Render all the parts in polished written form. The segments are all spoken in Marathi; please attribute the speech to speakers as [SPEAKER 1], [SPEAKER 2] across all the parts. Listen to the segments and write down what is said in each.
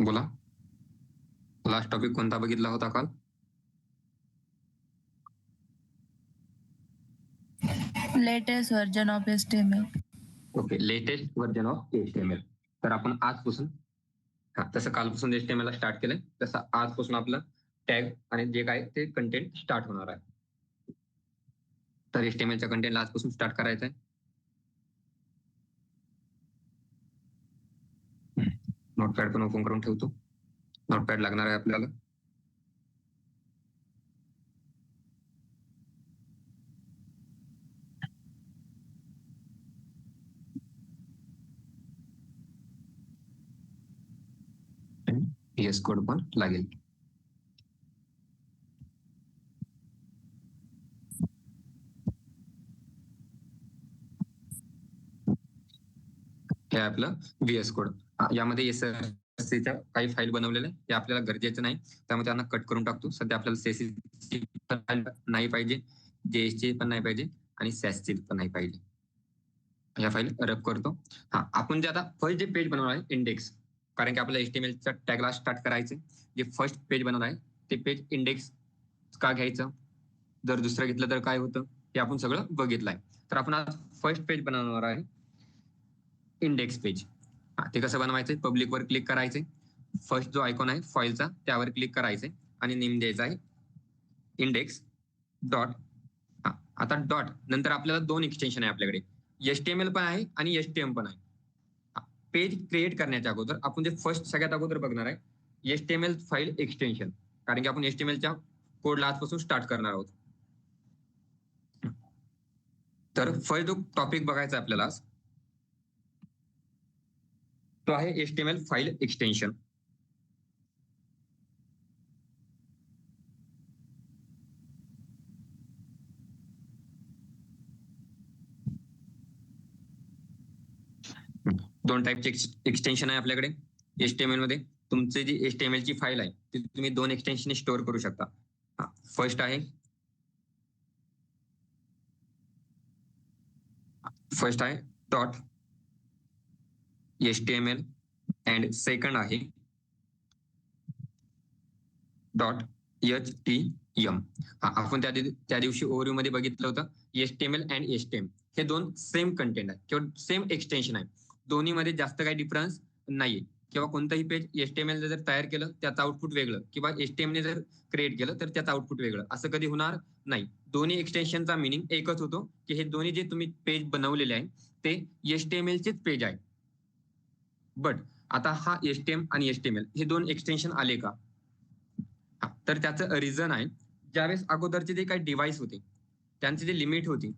[SPEAKER 1] बोला. लास्ट टॉपिक कोणता बघितला होता काल?
[SPEAKER 2] Latest version of HTML.
[SPEAKER 1] Okay, latest version of HTML. तर आपण आजपासून तसं कालपासून HTML ला स्टार्ट केलंय, तसं आजपासून आपलं टॅग आणि जे काय ते कंटेंट स्टार्ट होणार आहे. तर HTMLच्या कंटेंटला आजपासून स्टार्ट करायचं आहे. नोटपॅड पण ओपन करून ठेवतो. नोटपॅड लागणार आहे आपल्याला. PS कोड पण लागेल. हे आपलं VS कोड. यामध्ये च्या काही फाईल बनवलेल्या ते आपल्याला गरजेचं नाही, त्यामुळे त्यांना कट करून टाकतो. सध्या आपल्याला CSS पण नाही पाहिजे, JS पण नाही पाहिजे आणि सॅसची पण नाही पाहिजे. या फाईल रब करतो. आपण जे आता फर्स्ट जे पेज बनवणार आहे इंडेक्स, कारण की आपल्याला HTMLच्या टॅगला स्टार्ट करायचं. जे फर्स्ट पेज बनवणार आहे ते पेज इंडेक्स का घ्यायचं, जर दुसरं घेतलं तर काय होतं हे आपण सगळं बघितलंय. तर आपण आज फर्स्ट पेज बनवणार आहे इंडेक्स पेज. ते कसं बनवायचं? पब्लिक वर क्लिक करायचे, फर्स्ट जो आयकॉन आहे फाईलचा त्यावर क्लिक करायचे आणि नेम द्यायचा आहे इंडेक्स डॉट. आता डॉट नंतर आपल्याला दोन एक्सटेन्शन आहे आपल्याकडे, HTML पण आहे आणि HTML पण आहे. पेज क्रिएट करण्याच्या अगोदर आपण जे फर्स्ट सगळ्यात अगोदर बघणार आहे HTML फाईल एक्सटेन्शन, कारण की आपण HTMLच्या कोडला आजपासून स्टार्ट करणार आहोत. तर फर्स्ट जो टॉपिक बघायचा आपल्याला तो आहे HTML फाईल एक्सटेन्शन. दोन टाईपचे एक्सटेन्शन आहे आपल्याकडे HTML मध्ये. तुमची जी HTML ची फाईल आहे ती तुम्ही दोन एक्सटेन्शन स्टोअर करू शकता. फर्स्ट आहे डॉट HTML अँड सेकंड आहे डॉट HTML. आपण त्या दिवशी ओव्हरव्ह्यू मध्ये बघितलं होतं HTML अँड HTML हे दोन सेम कंटेंट आहे किंवा सेम एक्सटेन्शन आहे. दोन्हीमध्ये जास्त काही डिफरन्स नाहीये. किंवा कोणतंही पेज HTML जर तयार केलं त्याचं आउटपुट वेगळं, किंवा HTML जर क्रिएट केलं तर त्याचं आउटपुट वेगळं, असं कधी होणार नाही. दोन्ही एक्सटेन्शनचा मिनिंग एकच होतो की हे दोन्ही जे तुम्ही पेज बनवलेले आहे ते HTML चेच पेज आहे. बट आता हा HTML आणि HTML हे दोन एक्सटेन्शन आले का? तर त्याचं रिझन आहे, ज्यावेळेस अगोदरचे जे काही डिव्हाइस होते त्यांची जी लिमिट होती,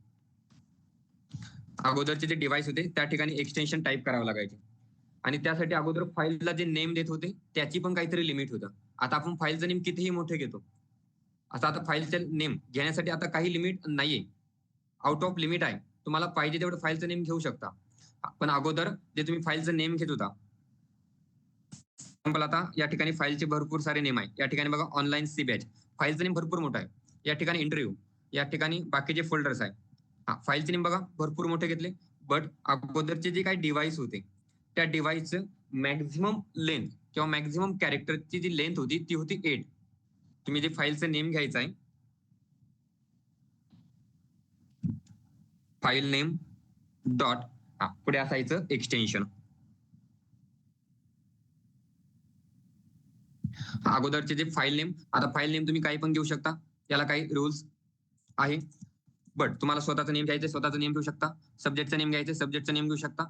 [SPEAKER 1] अगोदरचे जे डिव्हाइस होते त्या ठिकाणी एक्सटेन्शन टाईप करावं लागायचे आणि त्यासाठी अगोदर फाईलला जे नेम देत होते त्याची पण काहीतरी लिमिट होतं. आता आपण फाईलचं नेम कितीही मोठे घेतो, आता फाईलचं नेम घेण्यासाठी आता काही लिमिट नाहीये, आउट ऑफ लिमिट आहे. तुम्हाला पाहिजे तेवढं फाईलचं नेम घेऊ शकता. पण अगोदर जे तुम्ही फाईलचं नेम घेत होता, आता या ठिकाणी फाईलचे भरपूर सारे नेम आहे. या ठिकाणी बघा ऑनलाईन सी बॅच, फाईलचं नेम भरपूर मोठं आहे. या ठिकाणी इंटरव्ह्यू, या ठिकाणी बाकीचे फोल्डर्स आहे. फाईलचे नेम बघा भरपूर मोठे घेतले. बट अगोदरचे जे काही डिव्हाइस होते त्या डिव्हाइसचं मॅक्झिमम लेंथ किंवा मॅक्झिमम कॅरेक्टरची जी लेंथ होती ती होती 8. तुम्ही जे फाईलचं नेम घ्यायचं आहे, फाईल नेम डॉट पुढे असायचं एक्सटेन्शन. अगोदरचे जे फाईल नेम, आता फाईल नेम तुम्ही काही पण घेऊ शकता, याला काही रूल्स आहे. बट तुम्हाला स्वतःचा नेम घ्यायचं, स्वतःचा नेम घेऊ शकता. सब्जेक्टचा नेम घ्यायचं, सब्जेक्टचा नेम घेऊ शकता.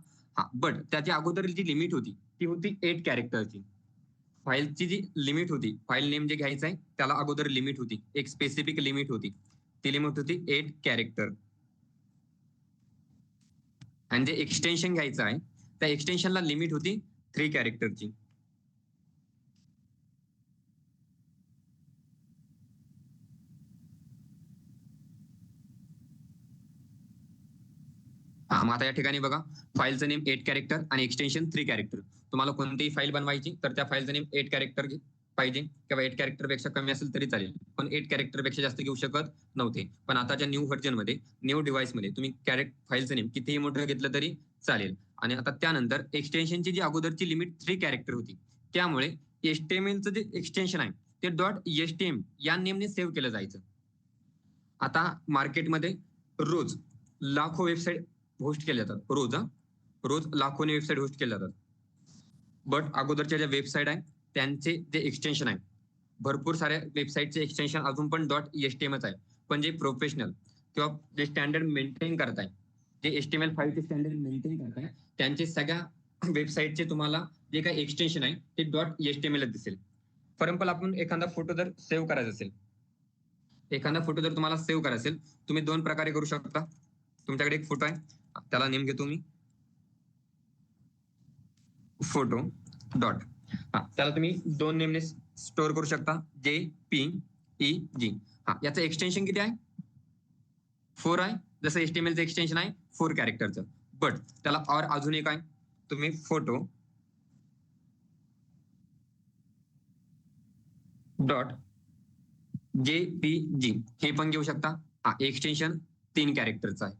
[SPEAKER 1] बट त्याची अगोदर जी लिमिट होती ती होती 8 कॅरेक्टरची. फाईलची जी लिमिट होती, फाईल नेम जे घ्यायचं आहे त्याला अगोदर लिमिट होती, एक स्पेसिफिक लिमिट होती. ती लिमिट होती 8 कॅरेक्टर. आणि जे एक्सटेन्शन घ्यायचं आहे त्या एक्सटेन्शनला लिमिट होती 3 कॅरेक्टरची. मग आता या ठिकाणी बघा फाईलचं नेम 8 कॅरेक्टर आणि एक्सटेन्शन 3 कॅरेक्टर. तुम्हाला कोणतीही फाईल बनवायची तर त्या फाईलचं नेम 8 कॅरेक्टर पाहिजे, किंवा 8 कॅरेक्टर पेक्षा कमी असेल तरी चालेल, पण 8 कॅरेक्टर पेक्षा जास्त घेऊ शकत नव्हते. पण आताच्या न्यू व्हर्जन मध्ये, न्यू डिव्हाइस मध्ये तुम्ही फाईलचं नेम कितीही मोठं घेतलं तरी चालेल. आणि आता त्यानंतर एक्सटेन्शनची जी अगोदरची लिमिट 3 कॅरेक्टर होती त्यामुळे HTMLचं जे एक्सटेन्शन आहे ते .html या नेमने सेव्ह केलं जायचं. आता मार्केटमध्ये रोज लाखो वेबसाईट होस्ट केल्या जातात. रोज लाखोने वेबसाईट होस्ट केल्या जातात. बट अगोदरच्या ज्या वेबसाईट आहे त्यांचे जे एक्सटेन्शन आहे, भरपूर साऱ्या वेबसाईटचे एक्सटेन्शन अजून पण .html आहे. पण जे प्रोफेशनल किंवा जे स्टँडर्ड मेंटेन करताय, जे HTML5 चे स्टँडर्ड मेंटेन करताय, त्यांचे सगळ्या वेबसाईटचे तुम्हाला जे काही एक्सटेन्शन आहे ते .html दिसेल. फॉर एक्झाम्पल आपण एखादा फोटो जर सेव्ह करायचा असेल, तुम्हाला सेव्ह करायचा असेल, तुम्ही दोन प्रकारे करू शकता. तुमच्याकडे एक फोटो आहे, त्याला नेम घेतो मी फोटो डॉट. त्याला तुम्ही दोन नेमने स्टोअर करू शकता, JPEG. याचं एक्सटेन्शन किती आहे? 4 आहे. जसं HTMLचं एक्सटेन्शन आहे 4 कॅरेक्टरचं. बट त्याला और अजून एक आहे, तुम्ही फोटो डॉट JPG हे पण घेऊ शकता. एक्सटेन्शन 3 कॅरेक्टरचं आहे.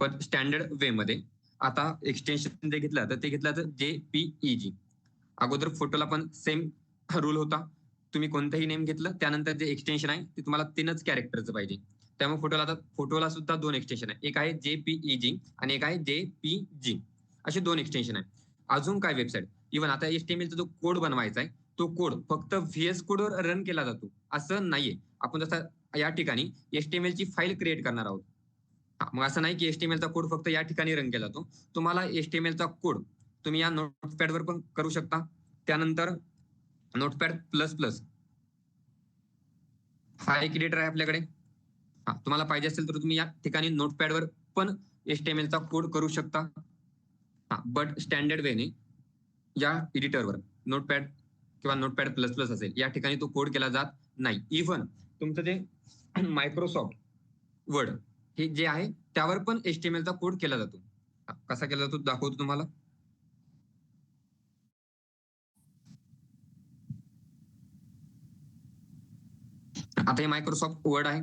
[SPEAKER 1] पण स्टँडर्ड वे मध्ये आता एक्सटेन्शन जे घेतलं तर ते घेतलं तर JPEG. अगोदर फोटोला पण सेम रूल होता. तुम्ही कोणतंही नेम घेतलं त्यानंतर जे एक्सटेन्शन आहे ते तुम्हाला 3च कॅरेक्टरचं पाहिजे. त्यामुळे फोटोला सुद्धा 2 एक्सटेन्शन आहे. एक आहे JPEG आणि एक आहे JPG. असे 2 एक्सटेन्शन आहे. अजून काय वेबसाईट, इव्हन आता HTMLचा जो कोड बनवायचा आहे तो कोड फक्त VS कोडवर रन केला जातो असं नाहीये. आपण जसं या ठिकाणी HTML ची फाईल क्रिएट करणार आहोत. मग असं नाही की HTMLचा कोड फक्त या ठिकाणी रन केला जातो. तुम्हाला HTMLचा कोड तुम्ही या नोटपॅडवर पण करू शकता. त्यानंतर नोटपॅड प्लस प्लस हा एक एडिटर आहे आपल्याकडे. तुम्हाला पाहिजे असेल तर तुम्ही या ठिकाणी नोटपॅडवर पण HTMLचा कोड करू शकता. बट स्टँडर्ड वेने या एडिटरवर नोटपॅड किंवा नोटपॅड प्लस प्लस असेल या ठिकाणी तो कोड केला जात नाही. इव्हन तुमचं जे मायक्रोसॉफ्ट वर्ड हे जे आहे त्यावर पण HTMLचा कोड केला जातो. कसा केला जातो दाखवतो तुम्हाला. आता हे मायक्रोसॉफ्ट वर्ड आहे,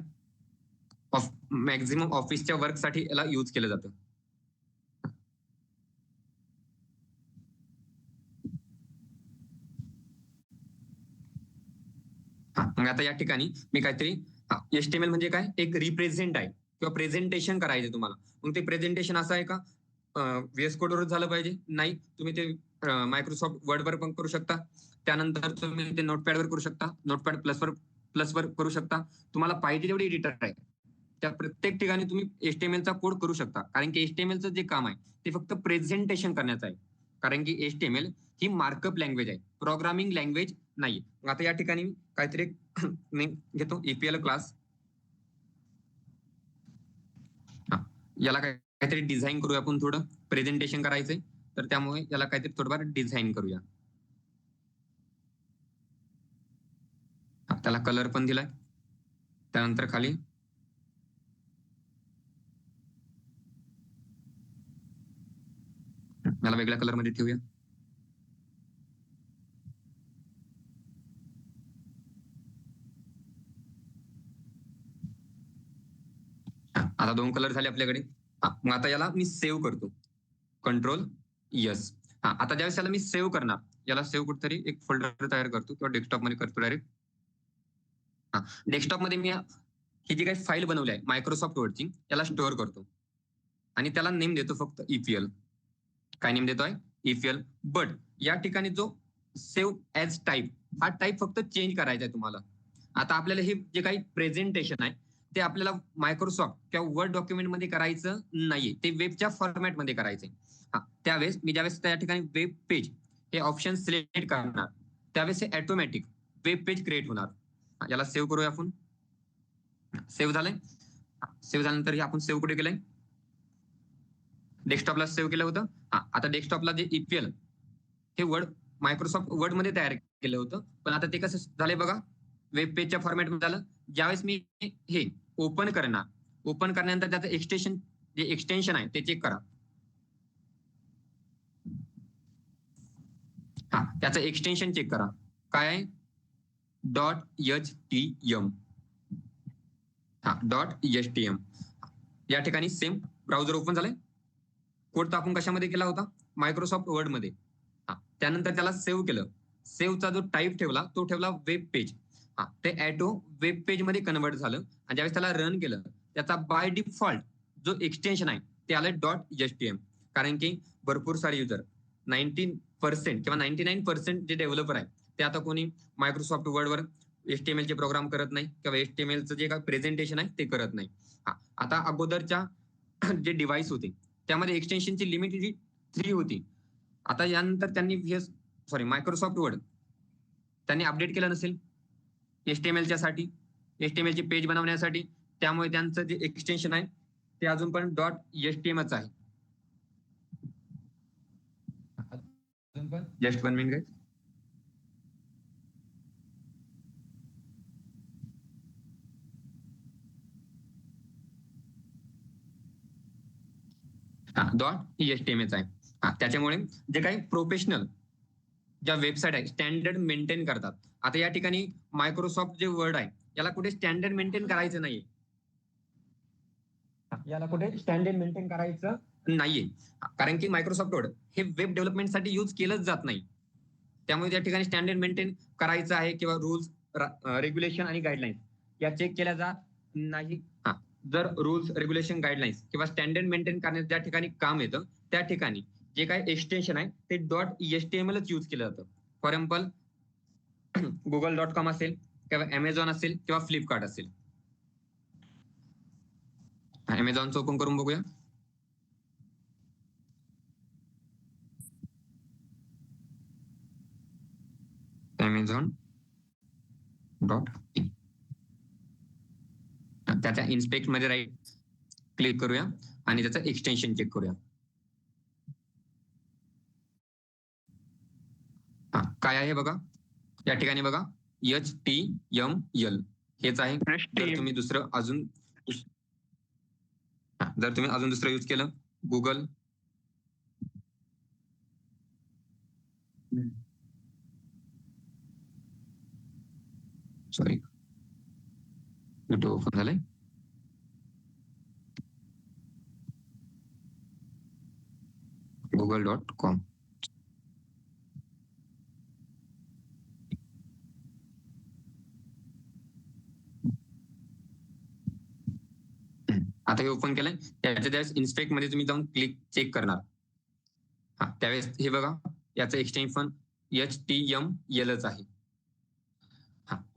[SPEAKER 1] मॅक्झिमम ऑफिसच्या वर्कसाठी याला यूज केलं जातं. मग आता या ठिकाणी मी काहीतरी HTML म्हणजे काय, एक रिप्रेझेंट आहे किंवा प्रेझेंटेशन करायचे तुम्हाला. मग ते प्रेझेंटेशन असं आहे का VS कोडवरच झालं पाहिजे? नाही, तुम्ही ते मायक्रोसॉफ्ट वर्डवर पण करू शकता. त्यानंतर तुम्ही ते नोटपॅडवर करू शकता, नोटपॅड प्लसवर करू शकता. तुम्हाला पाहिजे तेवढी एडिटर आहे त्या प्रत्येक ठिकाणी तुम्ही HTMLचा कोड करू शकता. कारण की HTMLचं जे काम आहे ते फक्त प्रेझेंटेशन करण्याचं आहे. कारण की HTML ही मार्कअप लँग्वेज आहे, प्रोग्रामिंग लँग्वेज नाही. आता या ठिकाणी काहीतरी मी घेतो EPL क्लास. याला काहीतरी डिझाईन करूया आपण, थोडं प्रेझेंटेशन करायचंय तर त्यामुळे याला काहीतरी थोडंफार डिझाईन करूया. त्याला कलर पण दिलाय. त्यानंतर खाली याला वेगळ्या कलर मध्ये ठेवूया. आता 2 कलर झाले आपल्याकडे. मग आता याला मी सेव्ह करतो, Ctrl+S. आता ज्यावेळेस याला मी सेव्ह करणार, याला सेव्ह कुठेतरी एक फोल्डर तयार करतो किंवा डेस्कटॉप मध्ये करतो डायरेक्ट. डेस्कटॉप मध्ये मी ही जी काही फाईल बनवली आहे मायक्रोसॉफ्ट वर्डची याला स्टोअर करतो आणि त्याला नेम देतो फक्त EPL. काय नेम देतोय? EPL. बट या ठिकाणी जो सेव्ह ॲज टाईप हा टाईप फक्त चेंज करायचा आहे तुम्हाला. आता आपल्याला हे जे काही प्रेझेंटेशन आहे ते आपल्याला मायक्रोसॉफ्ट किंवा वर्ड डॉक्युमेंट मध्ये करायचं नाहीये, ते वेबच्या फॉर्मॅट मध्ये करायचंय. त्यावेळेस मी ज्यावेळेस त्या ठिकाणी वेब पेज हे ऑप्शन सिलेक्ट करणार त्यावेळेस हे ऑटोमॅटिक वेब पेज क्रिएट होणार. याला सेव्ह करूया आपण. सेव्ह झालंय. सेव्ह झाल्यानंतर आपण सेव्ह कुठे केलंय? डेस्कटॉपला सेव्ह केलं होतं. आता डेस्कटॉपला जे EPL हे वर्ड मायक्रोसॉफ्ट वर्ड मध्ये तयार केलं होतं, पण आता ते कसं झालंय बघा, वेब पेजच्या फॉर्मॅट मध्ये झालं. ज्यावेळेस मी हे ओपन करण्यानंतर त्याचं एक्सटेन्शन आहे ते चेक करा. त्याचं एक्सटेन्शन चेक करा काय आहे, .htm. .htm या ठिकाणी सेम ब्राउझर ओपन झालंय. कोड तर आपण कशामध्ये केला होता? मायक्रोसॉफ्ट वर्ड मध्ये. त्यानंतर त्याला सेव्ह केलं. सेव्हचा जो टाईप ठेवला तो ठेवला वेब पेज. ते ॲटो वेब पेज मध्ये कन्वर्ट झालं आणि ज्यावेळेस त्याला रन केलं त्याचा बाय डिफॉल्ट जो एक्सटेन्शन आहे ते आलं .htm. कारण की भरपूर सारे युजर 90% किंवा 99% जे डेव्हलपर आहे ते आता कोणी मायक्रोसॉफ्ट वर्डवर HTML चे प्रोग्राम करत नाही किंवा HTMLचं जे काही प्रेझेंटेशन आहे ते करत नाही. आता अगोदरच्या जे डिव्हाइस होते त्यामध्ये एक्सटेन्शनची लिमिट जी 3 होती. आता यानंतर त्यांनी मायक्रोसॉफ्ट वर्ड त्यांनी अपडेट केलं नसेल HTMLच्या साठी, HTML चे पेज बनवण्यासाठी. त्यामुळे त्यांचं जे एक्सटेन्शन आहे ते अजून पण .htmlच आहे. Just 1 minute. .html आहे. त्याच्यामुळे जे काही प्रोफेशनल ज्या वेबसाईट आहे स्टँडर्ड मेंटेन करतात. आता या ठिकाणी मायक्रोसॉफ्ट जे वर्ड आहे याला कुठे स्टँडर्ड मेंटेन करायचं नाहीये. याला कुठे स्टँडर्ड मेंटेन करायचं नाहीये. कारण की मायक्रोसॉफ्ट वर्ड हे वेब डेव्हलपमेंटसाठी यूज केलंच जात नाही. त्यामुळे त्या ठिकाणी स्टँडर्ड मेंटेन करायचं आहे किंवा रूल्स, रेग्युलेशन आणि गाईडलाईन्स या चेक केल्या जात नाही. जर रूल्स, रेग्युलेशन, गाईडलाईन्स किंवा स्टँडर्ड मेंटेन करण्यात ज्या ठिकाणी काम येतं त्या ठिकाणी जे काही एक्सटेन्शन आहे ते .htmlच यूज केलं जातं. फॉर एक्झाम्पल google.com असेल किंवा Amazon असेल किंवा फ्लिपकार्ट असेल. Amazonचं ओपन करून बघूया. Amazon. त्याच्या इन्स्पेक्ट मध्ये राईट क्लिक करूया आणि त्याचं एक्सटेन्शन चेक करूया. काय आहे बघा या ठिकाणी बघा HTML हेच आहे. जर तुम्ही दुसरं अजून दुसरं यूज केलं गुगल युट्यूब ओपन झालंय. google.com. आता हे ओपन केलंय. त्यावेळेस इन्स्पेक्ट मध्ये तुम्ही जाऊन क्लिक चेक करणार. त्यावेळेस हे बघा याचं एक्सटेन्शन HTMLच आहे.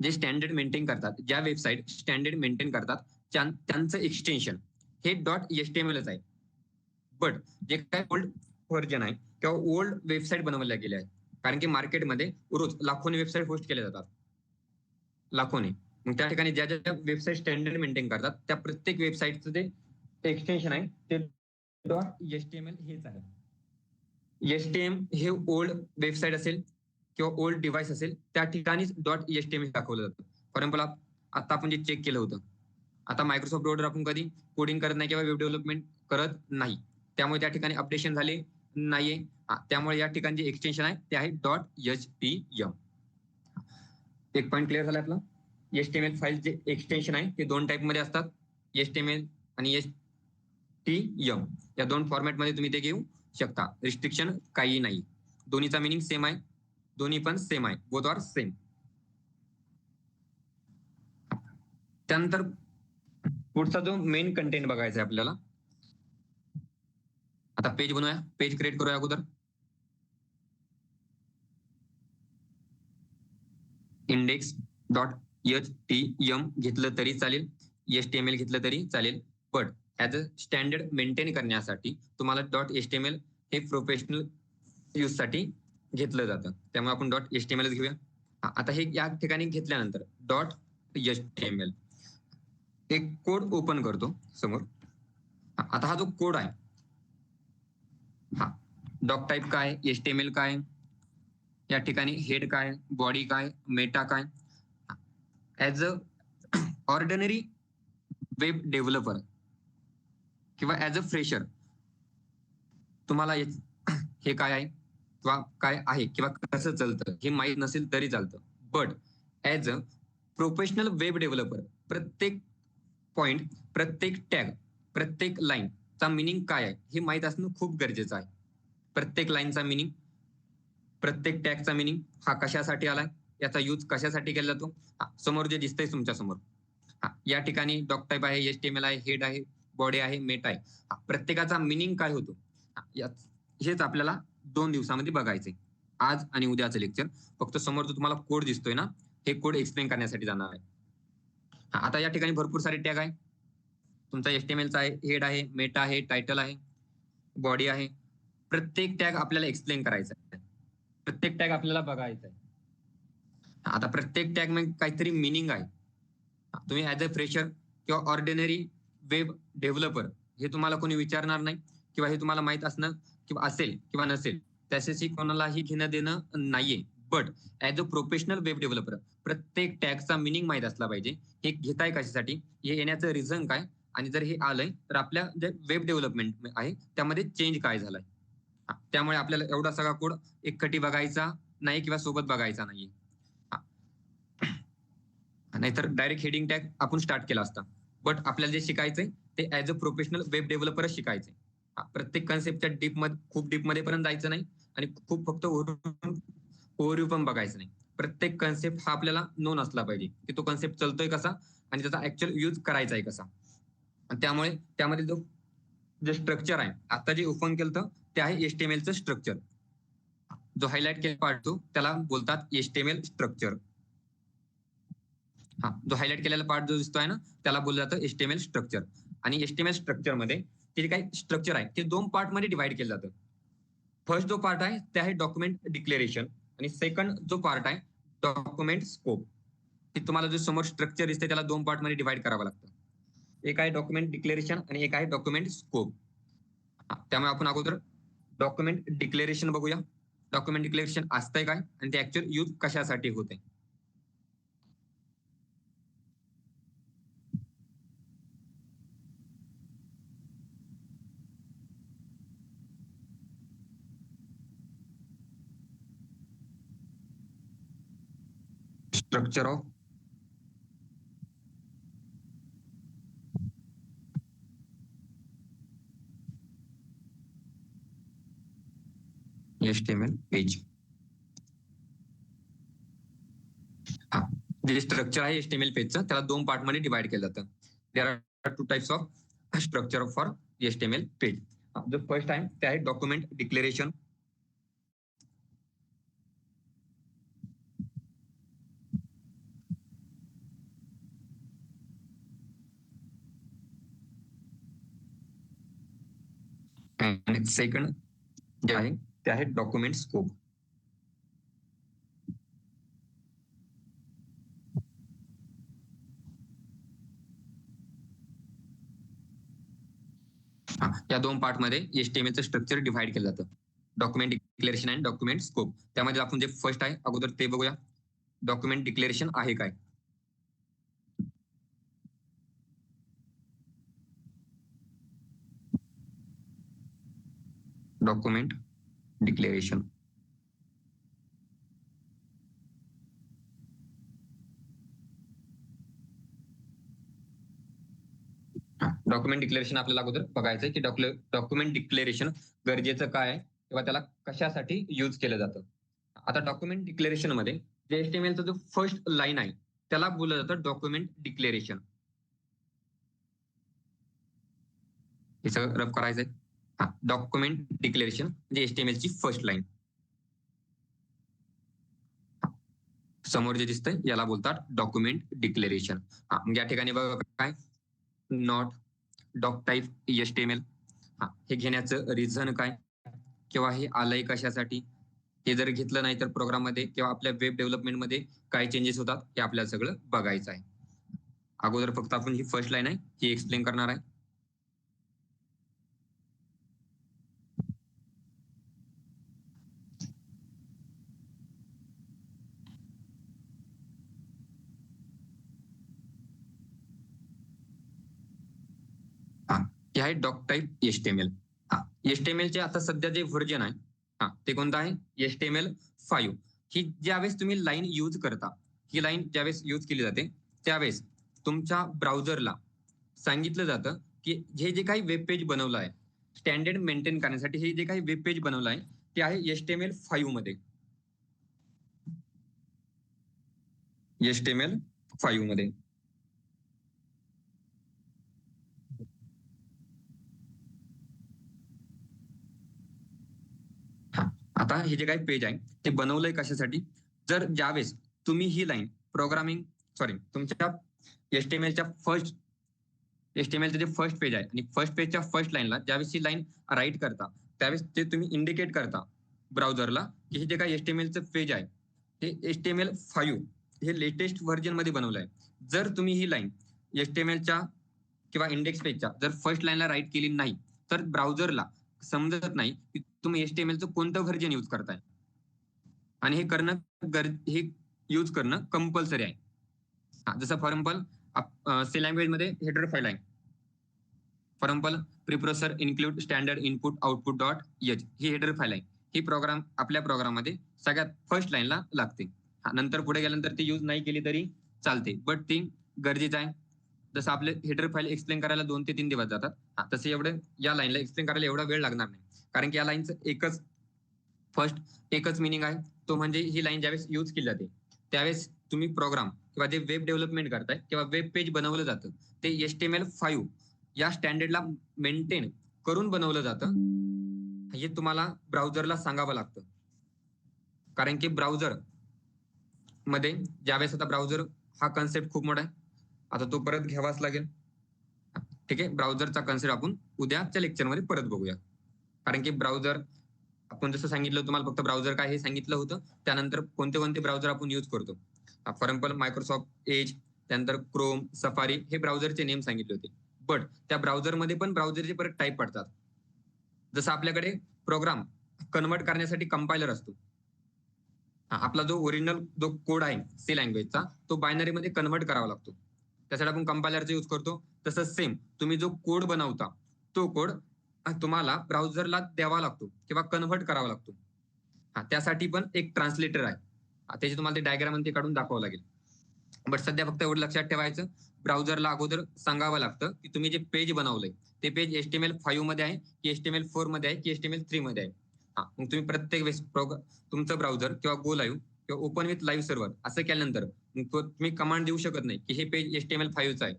[SPEAKER 1] जे स्टँडर्ड मेंटेन करतात, ज्या वेबसाईट स्टँडर्ड मेंटेन करतात त्यांचं एक्सटेन्शन हे .htmlच आहे. बट जे काय ओल्ड व्हर्जन आहे किंवा ओल्ड वेबसाईट बनवल्या गेल्या आहेत, कारण की मार्केटमध्ये रोज लाखोनी वेबसाईट होस्ट केल्या जातात, लाखोनी. मग त्या ठिकाणी ज्या ज्या वेबसाईट स्टँडर्ड मेंटेन करतात त्या प्रत्येक वेबसाईटचं जे एक्सटेन्शन आहे ते .html हेच आहे. HTML हे ओल्ड वेबसाईट असेल किंवा ओल्ड डिव्हाइस असेल त्या ठिकाणीच .html दाखवलं जातं. फॉर एक्झाम्पल आता आपण जे चेक केलं होतं, आता मायक्रोसॉफ्ट वर्डवर आपण कधी कोडिंग करत नाही किंवा वेब डेव्हलपमेंट करत नाही, त्यामुळे त्या ठिकाणी अपडेशन झाले नाहीये. त्यामुळे या ठिकाणी जे एक्सटेन्शन आहे ते आहे .html. एक पॉईंट क्लिअर झाला आपला. HTML फाईल जे एक्सटेन्शन आहे ते 2 टाईप मध्ये असतात, HTML आणि HTML. या 2 फॉर्मॅटमध्ये तुम्ही ते घेऊ शकता. रिस्ट्रिक्शन काही नाही. दोन्हीचा मिनिंग सेम आहे, दोन्ही पण सेम आहे, बोथ आर सेम. त्यानंतर पुढचा जो मेन कंटेंट बघायचा आहे आपल्याला. आता पेज बनवूया, पेज क्रिएट करूया. अगोदर index.html घेतलं तरी चालेल, HTML घेतलं तरी चालेल. But as a standard maintain करण्यासाठी तुम्हाला .html हे प्रोफेशनल यूज साठी घेतलं जातं, त्यामुळे आपण .html घेऊया. आता हे या ठिकाणी घेतल्यानंतर .html एक कोड ओपन करतो समोर. आता हा जो कोड आहे डॉक टाईप काय, HTML काय, या ठिकाणी हेड काय, बॉडी काय, मेटा काय. As a ordinary web developer किंवा ऍज अ फ्रेशर तुम्हाला हे काय आहे किंवा काय आहे किंवा कसं चालतं हे माहीत नसेल तरी चालतं. But as a professional web developer प्रत्येक पॉइंट, प्रत्येक टॅग, प्रत्येक लाईनचा मिनिंग काय आहे हे माहीत असणं खूप गरजेचं आहे. प्रत्येक लाईनचा मिनिंग प्रत्येक टॅगचा मिनिंग हा कशासाठी आलाय, याचा यूज कशासाठी केला जातो. समोर जे दिसतंय तुमच्या समोर, या ठिकाणी डॉक टाईप आहे, HTML आहे, हेड आहे, बॉडी आहे, मेट आहे. प्रत्येकाचा मिनिंग काय होतो हेच आपल्याला 2 दिवसामध्ये बघायचंय. आज आणि उद्याचं लेक्चर. फक्त समोर जो तुम्हाला कोड दिसतोय ना, हे कोड एक्सप्लेन करण्यासाठी जाणार आहे. आता या ठिकाणी भरपूर सारे टॅग आहे. तुमचा HTMLचा आहे, हेड आहे, मेटा आहे, टायटल आहे, बॉडी आहे. प्रत्येक टॅग आपल्याला एक्सप्लेन करायचा आहे. प्रत्येक टॅग आपल्याला बघायचा आहे. आता प्रत्येक टॅग मध्ये काहीतरी मिनिंग आहे. तुम्ही ऍज अ फ्रेशर किंवा ऑर्डिनरी वेब डेव्हलपर हे तुम्हाला कोणी विचारणार नाही, किंवा हे तुम्हाला माहित असणं किंवा असेल किंवा नसेल त्याच्याशी कोणालाही घेणं देणं नाहीये. But as a professional web developer प्रत्येक टॅगचा मिनिंग माहित असला पाहिजे. हे घेताय कशासाठी, हे येण्याचं रिझन काय, आणि जर हे आलंय तर आपल्या जे वेब डेव्हलपमेंट आहे त्यामध्ये चेंज काय झालाय. त्यामुळे आपल्याला एवढा सगळा कोड एकखटी बघायचा नाही किंवा सोबत बघायचा नाहीये. नाहीतर डायरेक्ट हेडिंग टॅग आपण स्टार्ट केला असता. बट आपल्याला जे शिकायचंय ते ऍज अ प्रोफेशनल वेब डेव्हलपरच शिकायचंय. प्रत्येक कन्सेप्टच्या खूप डीप मध्ये पर्यंत जायचं नाही, आणि खूप फक्त ओव्हरव्ह्यू पण बघायचं नाही. प्रत्येक कन्सेप्ट हा आपल्याला नोन असला पाहिजे की तो कन्सेप्ट चलतोय कसा आणि त्याचा ऍक्च्युअल यूज करायचा आहे कसा. त्यामुळे त्यामध्ये जो जे स्ट्रक्चर आहे आता जे ओपन केलं ते आहे HTMLचं स्ट्रक्चर. जो हायलाइट केला पार्ट त्याला बोलतात HTML स्ट्रक्चर. जो हायलाइट केलेला पार्ट जो दिसतोय ना त्याला बोललं जातं HTML स्ट्रक्चर. आणि HTML स्ट्रक्चर मध्ये ते जे काही स्ट्रक्चर आहे ते 2 पार्ट मध्ये डिवाइड केलं जातं. फर्स्ट जो पार्ट आहे ते आहे डॉक्युमेंट डिक्लेरेशन, आणि सेकंड जो पार्ट आहे डॉक्युमेंट स्कोप. हे तुम्हाला जो समोर स्ट्रक्चर दिसतंय त्याला 2 पार्ट मध्ये डिवाइड करावं लागतं. एक आहे डॉक्युमेंट डिक्लेरेशन आणि एक आहे डॉक्युमेंट स्कोप. त्यामुळे आपण अगोदर डॉक्युमेंट डिक्लेरेशन बघूया. डॉक्युमेंट डिक्लेरेशन असतंय काय आणि ते ऍक्च्युअल यूज कशासाठी होते. Structure of HTML page. जे स्ट्रक्चर आहे HTML पेजचं त्याला 2 पार्ट मध्ये डिवाइड केलं जातं. There are 2 types of structure for HTML page. जो फर्स्ट आहे ते आहे डॉक्युमेंट डिक्लेरेशन. आणि सेकंड जे आहे ते आहे डॉक्युमेंट स्कोप. या 2 पार्ट मध्ये HTMLचं स्ट्रक्चर डिवाइड केलं जातं. डॉक्युमेंट डिक्लेरेशन आणि डॉक्युमेंट स्कोप. त्यामध्ये आपण जे फर्स्ट आहे अगोदर ते बघूया. डॉक्युमेंट डिक्लेरेशन आहे काय. डॉक्युमेंट डिक्लेरेशन डॉक्युमेंट डिक्लेरेशन आपल्याला अगोदर बघायचंय की डॉक्युमेंट डिक्लेरेशन गरजेचं काय आहे किंवा त्याला कशासाठी यूज केलं जातं. आता डॉक्युमेंट डिक्लेरेशन मध्ये जे HTMLचा जो फर्स्ट लाईन आहे त्याला बोललं जातं डॉक्युमेंट डिक्लेरेशन. हे सगळं रफ करायचंय. डॉक्युमेंट डिक्लेरेशन म्हणजे HTML ची फर्स्ट लाईन. समोर जे दिसतंय याला बोलतात डॉक्युमेंट डिक्लेरेशन. या ठिकाणी बघा काय नॉट डॉक टाईप HTML. हे घेण्याचं रिझन काय किंवा हे आलंय कशासाठी, हे जर घेतलं नाही तर प्रोग्राम मध्ये किंवा आपल्या वेब डेव्हलपमेंट मध्ये काय चेंजेस होतात हे आपल्याला सगळं बघायचं आहे. अगोदर फक्त आपण ही फर्स्ट लाईन आहे ही एक्सप्लेन करणार आहे. हे आहे डॉक टाईप HTML. HTML चे आता सध्या जे व्हर्जन आहे ते कोणतं आहे HTML5. ही ज्यावेळेस तुम्ही लाईन यूज करता, ही लाईन ज्यावेळेस यूज केली जाते त्यावेळेस तुमच्या ब्राउझरला सांगितलं जातं की हे जे काही वेब पेज बनवलं आहे स्टँडर्ड मेंटेन करण्यासाठी, हे जे काही वेब पेज बनवलं आहे ते आहे HTML5 मध्ये. HTML5 मध्ये. आता हे जे काही पेज आहे ते बनवलंय कशासाठी, जर ज्यावेळेस तुम्ही ही लाईन तुमच्या HTMLचं जे फर्स्ट पेज आहे आणि फर्स्ट पेजच्या फर्स्ट लाईनला ज्यावेळेस ही लाईन राईट करता त्यावेळेस ते तुम्ही इंडिकेट करता ब्राउझरला की हे जे काही HTMLचं पेज आहे ते HTML5 हे लेटेस्ट व्हर्जन मध्ये बनवलं आहे. जर तुम्ही ही लाईन HTMLच्या किंवा इंडेक्स पेजच्या जर फर्स्ट लाईनला राईट केली नाही तर ब्राउझरला समजत नाही की तुम्ही HTMLचं कोणतं व्हर्जन यूज करताय आणि हे यूज करणं कंपल्सरी आहे. जसं फॉर एक्झाम्पल सी लँग्वेज मध्ये हेडर फाईल आहे. For example preprocessor include standard input output dot H ही हेडर फाईल आहे. ही प्रोग्राम आपल्या प्रोग्राममध्ये सगळ्यात फर्स्ट लाईनला लागते. नंतर पुढे गेल्यानंतर ती यूज नाही केली तरी चालते, बट ती गरजेचं आहे. जसं आपले हेडर फाईल एक्सप्लेन करायला 2 ते 3 दिवस जातात, तसे एवढं या लाईनला एक्सप्लेन करायला एवढा वेळ लागणार नाही, कारण की या लाईनचं एकच मिनिंग आहे, तो म्हणजे ही लाईन ज्यावेळेस यूज केली जाते त्यावेळेस तुम्ही प्रोग्राम किंवा जे वेब डेव्हलपमेंट करताय किंवा वेब पेज बनवलं जातं ते HTML5 या स्टँडर्डला मेंटेन करून बनवलं जातं, हे तुम्हाला ब्राउझरला सांगावं लागतं. कारण की ब्राउझर मध्ये ज्यावेळेस आता ब्राउझर हा कन्सेप्ट खूप मोठा आहे, आता तो परत घ्यावाच लागेल. ठीक आहे, ब्राउझरचा कन्सेप्ट आपण उद्याच्या लेक्चरमध्ये परत बघूया. कारण की ब्राउझर आपण जसं सांगितलं तुम्हाला फक्त ब्राउझर काय हे सांगितलं होतं, त्यानंतर कोणते कोणते ब्राउझर आपण यूज करतो. फॉर एक्झाम्पल मायक्रोसॉफ्ट एज, त्यानंतर क्रोम, सफारी हे ब्राउझरचे नेम सांगितले होते. बट त्या ब्राउझरमध्ये पण ब्राउझरचे परत टाईप पडतात. जसं आपल्याकडे प्रोग्राम कन्वर्ट करण्यासाठी कंपायलर असतो. आपला जो ओरिजिनल जो कोड आहे सी लँग्वेजचा तो बायनरी मध्ये कन्वर्ट करावा लागतो, त्यासाठी आपण कंपायलरचा यूज करतो. तसंच सेम तुम्ही जो कोड बनवता तो कोड तुम्हाला ब्राउझरला द्यावा लागतो किंवा कन्वर्ट करावा लागतो. त्यासाठी पण एक ट्रान्सलेटर आहे, त्याची तुम्हाला ते डायग्राम ते काढून दाखवावं लागेल. बट सध्या फक्त एवढं लक्षात ठेवायचं, ब्राउझरला अगोदर सांगावं लागतं की तुम्ही जे पेज बनवलंय ते पेज HTML5 मध्ये आहे की HTML4 मध्ये आहे की HTML3 मध्ये आहे. मग तुम्ही प्रत्येक वेळेस तुमचं ब्राउझर किंवा गो लाईव्ह किंवा ओपन विथ लाईव्ह सर्व्हर असं केल्यानंतर तुम्ही कमांड देऊ शकत नाही की हे पेज HTML5 आहे.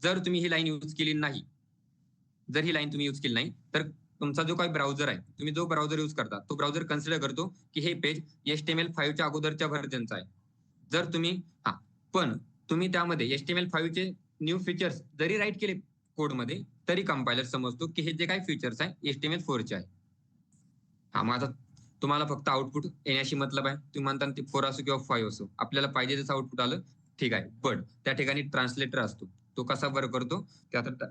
[SPEAKER 1] जर तुम्ही ही लाईन यूज केली नाही तर तुमचा जो काही ब्राउझर आहे, तुम्ही जो ब्राउझर यूज करता तो ब्राउझर कन्सिडर करतो की हे पेज HTML5च्या अगोदरच्या व्हर्जनचा आहे. जर तुम्ही त्यामध्ये HTML5 चे न्यू फीचर्स जरी राईट केले कोडमध्ये तरी कंपायलर समजतो की हे जे काही फीचर्स आहे HTML4 चे आहे. मग आता तुम्हाला फक्त आउटपुट येण्याशी मतलब आहे. तुम्ही म्हणता ते 4 असो किंवा 5 असो, आपल्याला पाहिजे जसं आउटपुट आलं ठीक आहे. बट त्या ठिकाणी ट्रान्सलेटर असतो, तो कसा वर्क करतो ते आता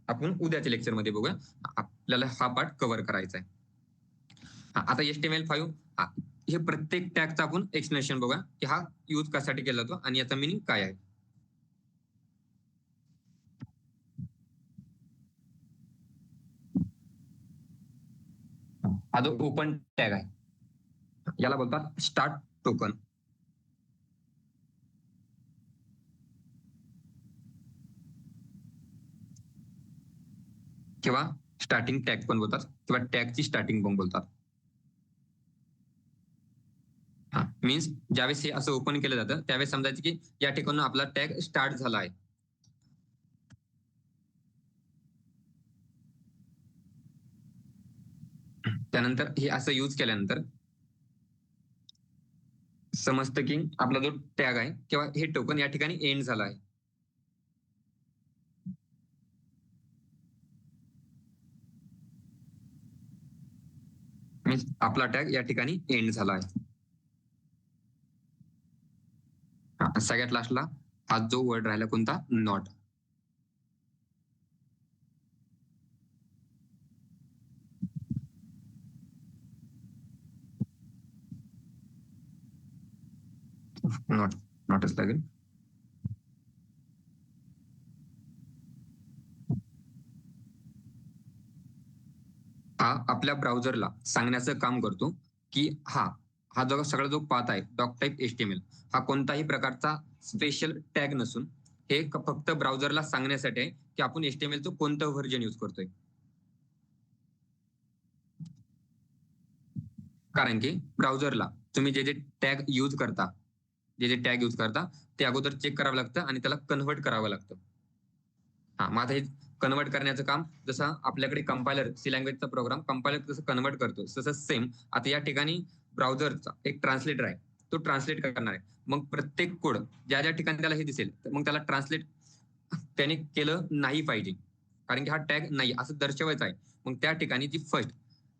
[SPEAKER 1] आपण उद्याच्या लेक्चर मध्ये बघूया. आपल्याला हा पार्ट कव्हर करायचा आहे. आता HTML5 हे प्रत्येक टॅगचा आपण एक्सप्लेनेशन बघूया की हा यूज कशासाठी केला जातो आणि याचा मिनिंग काय आहे. हा जो ओपन टॅग आहे याला बोलतात स्टार्ट टोकन किंवा स्टार्टिंग टॅग पण बोलतात किंवा टॅगची स्टार्टिंग पण बोलतात. मीन्स ज्यावेळेस हे असं ओपन केलं जातं त्यावेळेस समजायचं की या ठिकाणी आपला टॅग स्टार्ट झाला आहे. त्यानंतर हे असं यूज केल्यानंतर समजतं की आपला जो टॅग आहे किंवा हे टोकन या ठिकाणी एंड झाला आहे. मीन्स आपला टॅग या ठिकाणी एंड झाला आहे. सगळ्यात लास्टला हा जो वर्ड राहिला कोणता, नॉट. नॉटच लागेल. हा आपल्या ब्राउझरला सांगण्याचं काम करतो की हा जो सगळा जो पाथ आहे डॉक टाइप HTML हा कोणताही प्रकारचा स्पेशल टॅग नसून हे फक्त ब्राउझरला सांगण्यासाठी आहे की आपण HTMLचं कोणतं व्हर्जन यूज करतोय. कारण की ब्राउझरला तुम्ही जे टॅग यूज करता ते अगोदर चेक करावं लागतं आणि त्याला कन्व्हर्ट करावं लागतं. मग आता हे कन्व्हर्ट करण्याचं काम, जसं आपल्याकडे कंपायलर सी लँग्वेजचा प्रोग्राम कंपायलर कसं कन्व्हर्ट करतो, तसं सेम आता या ठिकाणी ब्राउझरचा एक ट्रान्सलेटर आहे, तो ट्रान्सलेट करणार आहे. मग प्रत्येक कोड ज्या ज्या ठिकाणी त्याला हे दिसेल, तर मग त्याला ट्रान्सलेट त्याने केलं नाही पाहिजे, कारण की हा टॅग नाही असं दर्शवायचा आहे. मग त्या ठिकाणी जी फर्स्ट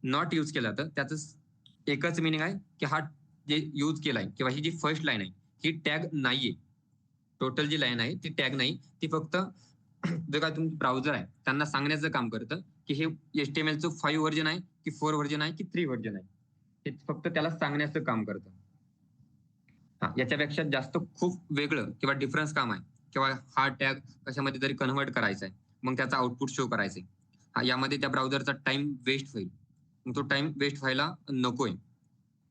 [SPEAKER 1] नॉट यूज केला तर त्याचं एकच मिनिंग आहे की हा जे यूज केलाय किंवा ही जी फर्स्ट लाईन आहे ही टॅग नाहीये. टोटल जी लाईन आहे ती टॅग नाही, ती फक्त जो काय तुमचं ब्राउझर आहे त्यांना सांगण्याचं काम करतं की हे HTML चं 5 व्हर्जन आहे की 4 व्हर्जन आहे की 3 व्हर्जन आहे, हे फक्त त्याला सांगण्याचं काम करतं. याच्यापेक्षा जास्त खूप वेगळं किंवा डिफरन्स काम आहे किंवा हा टॅग कशामध्ये तरी कन्व्हर्ट करायचा आहे, मग त्याचा आउटपुट शो करायचंय. यामध्ये त्या ब्राउझरचा टाइम वेस्ट होईल, मग तो टाइम वेस्ट व्हायला नकोय.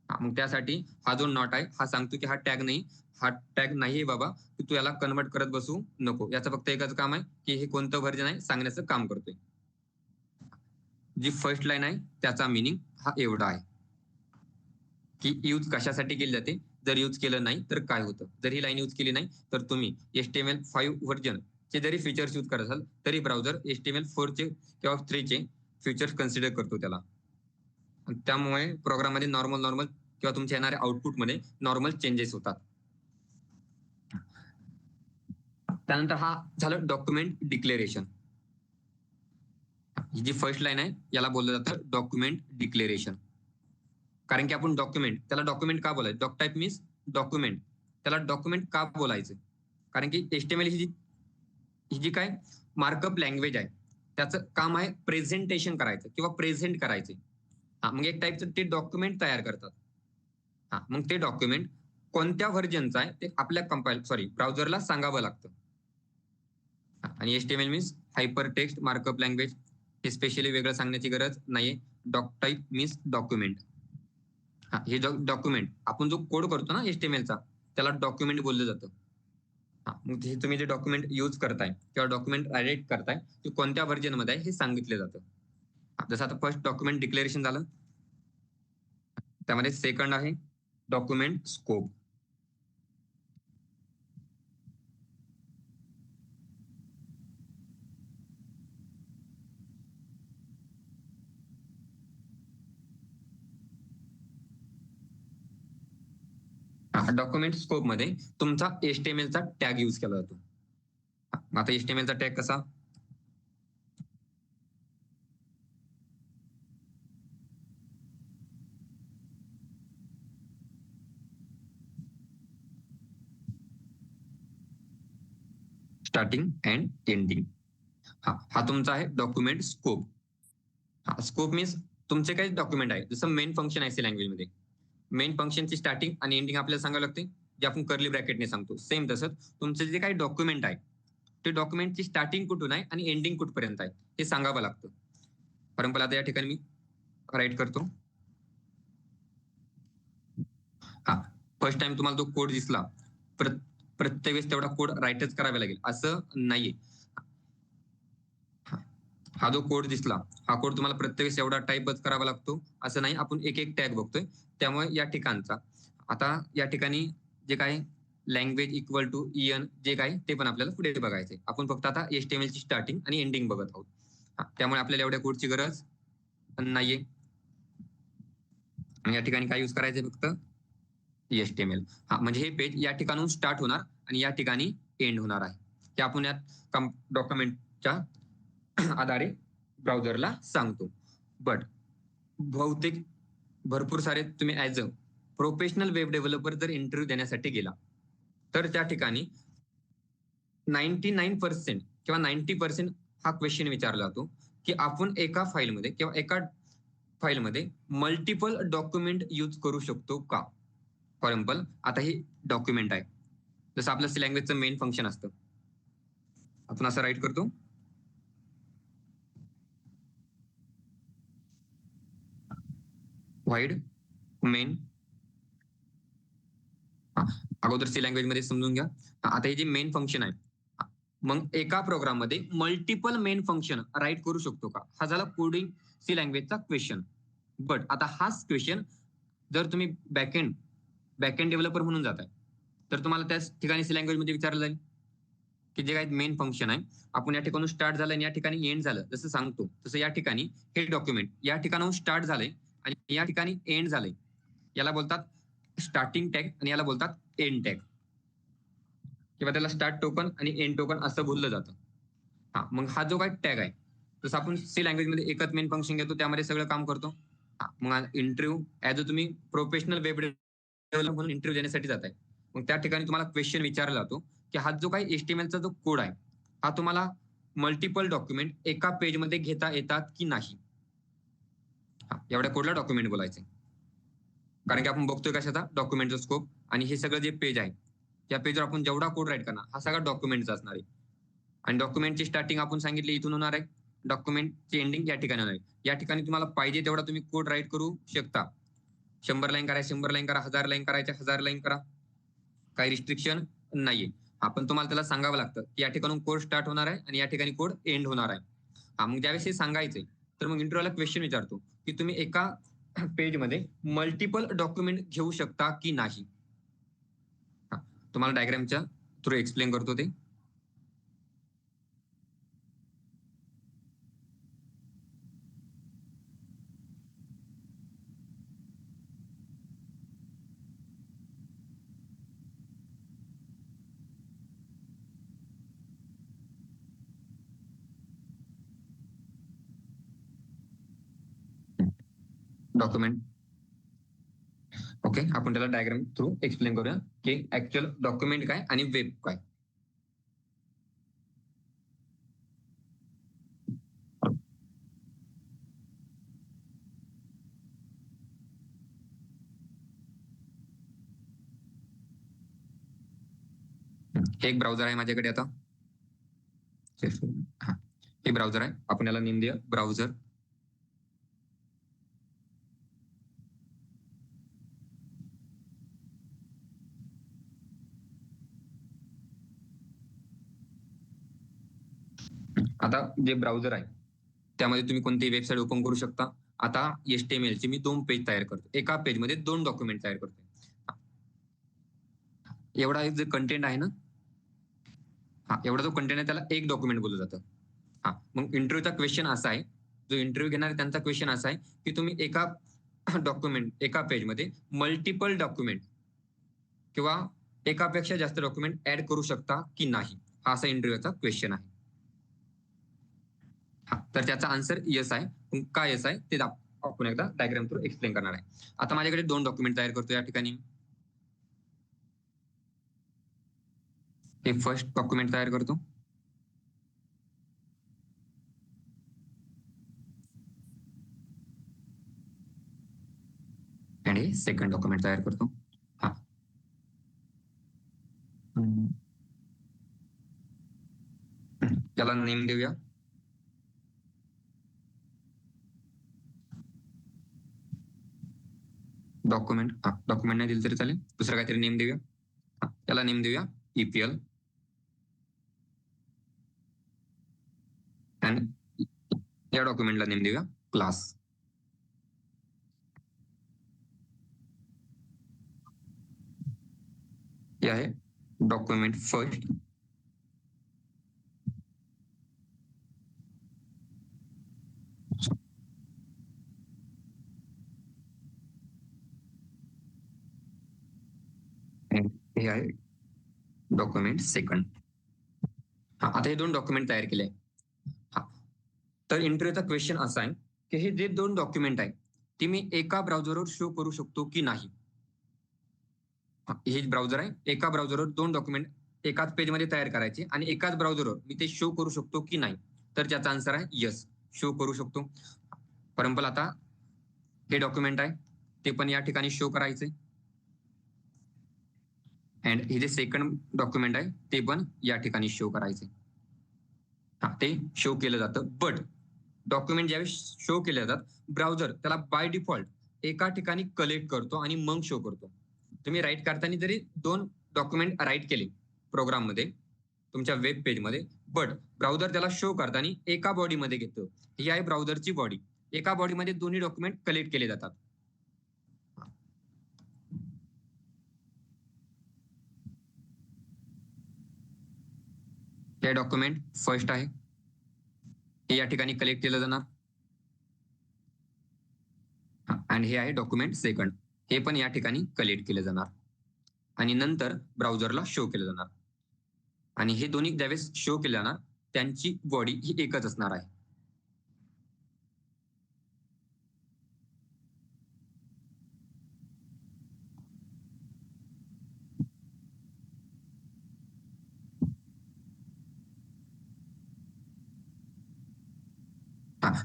[SPEAKER 1] मग त्यासाठी हा जो नॉट आहे हा सांगतो की हा टॅग नाही, हा टॅग नाहीये बाबा, की तू याला कन्व्हर्ट करत बसू नको. याचं फक्त एकच काम आहे की हे कोणतं व्हर्जन आहे सांगण्याचं काम करतोय. जी फर्स्ट लाईन आहे त्याचा मिनिंग हा एवढा आहे की यूज कशासाठी केली जाते, जर यूज केलं नाही तर काय होतं. जर ही लाईन यूज केली नाही तर तुम्ही HTML 5 व्हर्जन चे जरी फीचर्स यूज करत असाल तरी ब्राउझर HTML 4 चे किंवा 3 चे फीचर्स कन्सिडर करतो त्याला. त्यामुळे प्रोग्राममध्ये नॉर्मल किंवा तुमच्या येणाऱ्या आउटपुटमध्ये नॉर्मल चेंजेस होतात. त्यानंतर हा झालं डॉक्युमेंट डिक्लेरेशन. ही जी फर्स्ट लाईन आहे याला बोललं जातं डॉक्युमेंट डिक्लेरेशन. कारण की आपण डॉक्युमेंट, त्याला डॉक्युमेंट का बोलायचं, डॉक टाईप मीन्स डॉक्युमेंट, त्याला डॉक्युमेंट का बोलायचं, कारण की HTML ही जी काय मार्कअप लँग्वेज आहे त्याचं काम आहे प्रेझेंटेशन करायचं किंवा प्रेझेंट करायचे. मग एक टाईपचं ते डॉक्युमेंट तयार करतात. मग ते डॉक्युमेंट कोणत्या व्हर्जनचं आहे ते आपल्या ब्राउझरला सांगावं लागतं. आणि HTML means hyper text markup language, हे स्पेशली वेगळं सांगण्याची गरज नाहीये. Doc type means document. हे डॉक्युमेंट आपण जो कोड करतो ना HTMLचा त्याला डॉक्युमेंट बोललं जातं. मग हे तुम्ही जे डॉक्युमेंट यूज करताय किंवा डॉक्युमेंट एडिट करताय ते कोणत्या व्हर्जन मध्ये आहे हे सांगितलं जातं. जसं आता फर्स्ट डॉक्युमेंट डिक्लेरेशन झालं, त्यामध्ये सेकंड आहे डॉक्युमेंट स्कोप. डॉक्युमेंट स्कोप मध्ये तुमचा HTML चा टॅग यूज केला जातो. आता HTML चा टॅग कसा, स्टार्टिंग अँड एंडिंग. हा तुमचा आहे डॉक्युमेंट स्कोप. स्कोप मीन्स तुमचे काही डॉक्युमेंट आहे, जसं मेन फंक्शन आहे सी लँग्वेज मध्ये मेन फंक्शनची स्टार्टिंग आणि एंडिंग आपल्याला सांगावं लागते, जे आपण कर्ली ब्रॅकेटने सांगतो. सेम तसंच तुमचं जे काही डॉक्युमेंट आहे ते डॉक्युमेंटची स्टार्टिंग कुठून आहे आणि एंडिंग कुठपर्यंत आहे हे सांगावं लागतं. फॉर एक्झाम्पल आता या ठिकाणी मी राईट करतो. फर्स्ट टाइम तुम्हाला तो कोड दिसला, प्रत्येक वेळेस तेवढा कोड राईटच करावा लागेल असं नाहीये. हा जो कोड दिसला हा कोड तुम्हाला प्रत्येक वेळेस एवढा टाईपच करावा लागतो असं नाही. आपण एक एक टॅग बघतोय, त्यामुळे या ठिकाणचा आता या ठिकाणी जे काही लँग्वेज इक्वल टू EN जे काही ते पण आपल्याला पुढे बघायचंय. आपण फक्त आता HTML ची स्टार्टिंग आणि एंडिंग बघत आहोत. त्यामुळे आपल्याला एवढ्या कोडची गरज नाहीये. आणि या ठिकाणी काय यूज करायचंय, फक्त HTML. म्हणजे हे पेज या ठिकाणून स्टार्ट होणार आणि या ठिकाणी एंड होणार आहे, हे आपण यात डॉक्युमेंटच्या आधारे ब्राउझरला सांगतो. बट बहुतेक भरपूर सारे तुम्ही as a professional web developer जर इंटरव्ह्यू देण्यासाठी गेला तर त्या ठिकाणी 99% किंवा 90% हा क्वेश्चन विचारला जातो की आपण एका फाईलमध्ये किंवा एका फाईलमध्ये मल्टिपल डॉक्युमेंट यूज करू शकतो का. फॉर एक्झाम्पल आता हे डॉक्युमेंट आहे, जसं आपलं सी लँग्वेजचं मेन फंक्शन असतं, आपण असं राईट करतो व्हाईड मेन. अगोदर सी लँग्वेज मध्ये समजून घ्या. आता हे जे मेन फंक्शन आहे, मग एका प्रोग्राम मध्ये मल्टिपल मेन फंक्शन राईट करू शकतो का, हा झाला कोडिंग सी लँग्वेजचा क्वेश्चन. बट आता हाच क्वेश्चन जर तुम्ही बॅकएंड डेव्हलपर म्हणून जाताय तर तुम्हाला त्याच ठिकाणी सी लँग्वेज मध्ये विचारलं जाईल की जे काही मेन फंक्शन आहे, आपण या ठिकाणून स्टार्ट झालं आणि या ठिकाणी एंड झालं जसं सांगतो, तसं या ठिकाणी हे डॉक्युमेंट या ठिकाणाहून स्टार्ट झालंय आणि या ठिकाणी एंड झालंय, याला बोलतात स्टार्टिंग टॅग आणि याला बोलतात एंड टॅग, किंवा त्याला स्टार्ट टोकन आणि एंड टोकन असं बोललं जातं. हा, मग हा जो काही टॅग आहे, जसं आपण सी लँग्वेज मध्ये एकच मेन फंक्शन घेतो, त्यामध्ये सगळं काम करतो. मग इंटरव्ह्यू ऍज अ तुम्ही प्रोफेशनल वेब डेव्हलपर म्हणून इंटरव्ह्यू देण्यासाठी जाताय, मग त्या ठिकाणी तुम्हाला क्वेश्चन विचारला जातो की हा जो काही HTML चा जो कोड आहे, हा तुम्हाला मल्टिपल डॉक्युमेंट एका पेज मध्ये घेता येतात की नाही. एवढ्या कोडला डॉक्युमेंट बोलायचे, कारण की आपण बघतोय कशाचा डॉक्युमेंटचा स्कोप, आणि हे सगळं जे पेज आहे त्या पेजवर आपण जेवढा कोड राईट करणार हा सगळा डॉक्युमेंटचा असणार आहे. आणि डॉक्युमेंटची स्टार्टिंग आपण सांगितली इथून होणार आहे, डॉक्युमेंटची एंडिंग या ठिकाणी होणार आहे. या ठिकाणी तुम्हाला पाहिजे तेवढा तुम्ही कोड राईट करू शकता. 100 लाईन करायचं 100 लाईन करा, 1000 लाईन करायच्या 1000 लाईन करा, काही रिस्ट्रिक्शन नाहीये. आपण तुम्हाला त्याला सांगावं लागतं की या ठिकाणून कोड स्टार्ट होणार आहे आणि या ठिकाणी कोड एंड होणार आहे. मग ज्यावेळेस हे सांगायचंय तर मग इंटरव्ह्यूला क्वेश्चन विचारतो की तुम्ही एका पेजमध्ये मल्टिपल डॉक्युमेंट घेऊ शकता की नाही. तुम्हाला डायग्रामच्या थ्रू एक्सप्लेन करतो ते. डॉक्युमेंट, ओके, आपण त्याला डायग्राम थ्रू एक्सप्लेन करूया की ऍक्च्युअल डॉक्युमेंट काय आणि वेब काय. हे एक ब्राउझर आहे माझ्याकडे आता. हे ब्राउझर आहे, आपण याला नेम देऊया ब्राउझर. आता जे ब्राउझर आहे त्यामध्ये तुम्ही कोणतीही वेबसाईट ओपन करू शकता. आता HTML चे मी 2 पेज तयार करतो, एका पेज मध्ये 2 डॉक्युमेंट तयार करतो. एवढा जे कंटेंट आहे ना, एवढा जो कंटेंट आहे त्याला एक डॉक्युमेंट बोललं जातं. मग इंटरव्ह्यूचा क्वेश्चन असा आहे, जो इंटरव्ह्यू घेणार आहे त्यांचा क्वेश्चन असा आहे की तुम्ही एका डॉक्युमेंट एका पेज मध्ये मल्टिपल डॉक्युमेंट किंवा एकापेक्षा जास्त डॉक्युमेंट ऍड करू शकता की नाही, हा असा इंटरव्ह्यूचा क्वेश्चन आहे. तर त्याचा आन्सर येस आहे. काय येस आहे ते आपण एकदा डायग्राम थ्रू एक्सप्लेन करणार आहे. आता माझ्याकडे 2 डॉक्युमेंट तयार करतो या ठिकाणी. हे फर्स्ट डॉक्युमेंट तयार करतो आणि हे सेकंड डॉक्युमेंट तयार करतो. त्याला नेम देऊया डॉक्युमेंट. डॉक्युमेंट नाही दिलं तरी चालेल, दुसरं काहीतरी नेम देऊया. त्याला नेम देऊया EPL. आणि या डॉक्युमेंटला नेम देऊया क्लास. हे आहे डॉक्युमेंट फर्स्ट. हे आहे डॉक्युमेंट सेकंड. आता हे 2 डॉक्युमेंट तयार केले. तर इंटरव्ह्यूचा क्वेश्चन असा आहे की हे जे 2 डॉक्युमेंट आहे ते मी एका ब्राउझरवर शो करू शकतो की नाही. हे ब्राउझर आहे, एका ब्राउझरवर 2 डॉक्युमेंट एकाच पेज मध्ये तयार करायचे आणि एकाच ब्राउझरवर मी ते शो करू शकतो की नाही. तर त्याचा आन्सर आहे यस, शो करू शकतो. परंतु आता हे डॉक्युमेंट आहे ते पण या ठिकाणी शो करायचे, अँड हे जे सेकंड डॉक्युमेंट आहे ते पण या ठिकाणी शो करायचे. ते शो केलं जातं. बट डॉक्युमेंट ज्यावेळी शो केले जातात, ब्राउझर त्याला बाय डिफॉल्ट एका ठिकाणी कलेक्ट करतो आणि मग शो करतो. तुम्ही राईट करताना जरी 2 डॉक्युमेंट राईट केले प्रोग्राम मध्ये तुमच्या वेब पेज मध्ये, बट ब्राउझर त्याला शो करताना एका बॉडीमध्ये घेतो. ही आहे ब्राउझरची बॉडी, एका बॉडीमध्ये दोन्ही डॉक्युमेंट कलेक्ट केले जातात. हे डॉक्युमेंट फर्स्ट आहे, हे या ठिकाणी कलेक्ट केलं जाणार. आणि हे आहे डॉक्युमेंट सेकंड, हे पण या ठिकाणी कलेक्ट केलं जाणार आणि नंतर ब्राउझरला शो केलं जाणार. आणि हे दोन्ही ज्यावेळेस शो केलं जाणार त्यांची बॉडी ही एकच असणार आहे.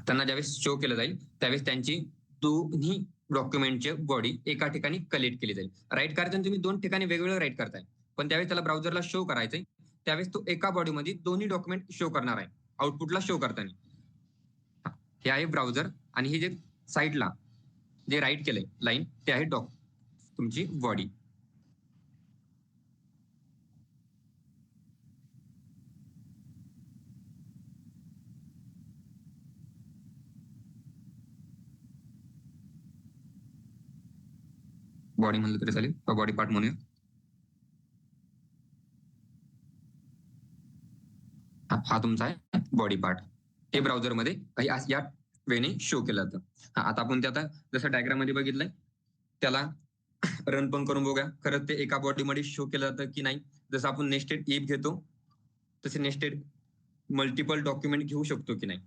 [SPEAKER 1] त्यांना ज्यावेळेस शो केलं जाईल त्यावेळेस त्यांची दोन्ही डॉक्युमेंटची बॉडी एका ठिकाणी कलेक्ट केली जाईल. राईट करताना तुम्ही दोन ठिकाणी वेगवेगळं राईट करताय, पण त्यावेळेस त्याला ब्राउझरला शो करायचंय, त्यावेळेस तो एका बॉडीमध्ये दोन्ही डॉक्युमेंट शो करणार आहे आउटपुटला शो करताना. हे आहे ब्राउझर आणि हे जे साईडला जे राईट केलंय लाईन ते आहे तुमची बॉडी. बॉडी म्हणलं तरी चालेल, बॉडी पार्ट म्हणूया. हा तुमचा आहे बॉडी पार्ट. हे ब्राउझर मध्ये काही या वेने शो केलं जातं. आता आपण ते आता जसं डायग्राम मध्ये बघितलंय त्याला रन पण करून बघूया खरंच ते एका बॉडीमध्ये शो केलं जातं की नाही. जसं आपण नेस्टेड इफ घेतो तसे नेस्टेड मल्टिपल डॉक्युमेंट घेऊ शकतो की नाही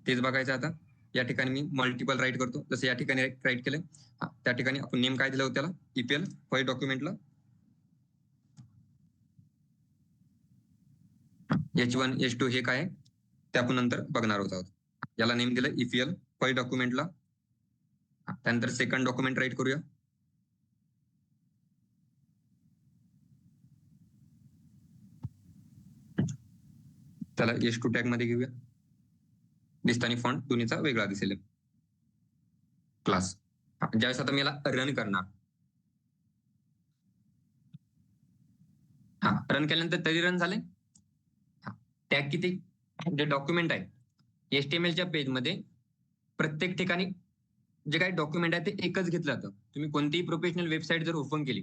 [SPEAKER 1] तेच बघायचं. आता या ठिकाणी मी मल्टिपल राईट करतो, जसं या ठिकाणी राईट केलंय त्या ठिकाणी आपण नेम काय दिलं होतं त्याला ईपीएल फर्स्ट डॉक्युमेंटला H1 H2 हे काय ते आपण नंतर बघणार आहोत. याला नेम दिलं ईपीएल फर्स्ट डॉक्युमेंटला. त्यानंतर सेकंड डॉक्युमेंट राईट करूया. त्याला H2 टॅग मध्ये घेऊया. दिसताना फॉन्ट दोन्हीचा वेगळा दिसेल. क्लास ज्यावेळेस आता मी याला रन करणार, रन केल्यानंतर तरी रन झाले. टॅग किती जे डॉक्युमेंट आहे HTMLच्या पेजमध्ये प्रत्येक ठिकाणी जे काही डॉक्युमेंट आहे ते एकच घेतलं जातं. तुम्ही कोणतीही प्रोफेशनल वेबसाईट जर ओपन केली,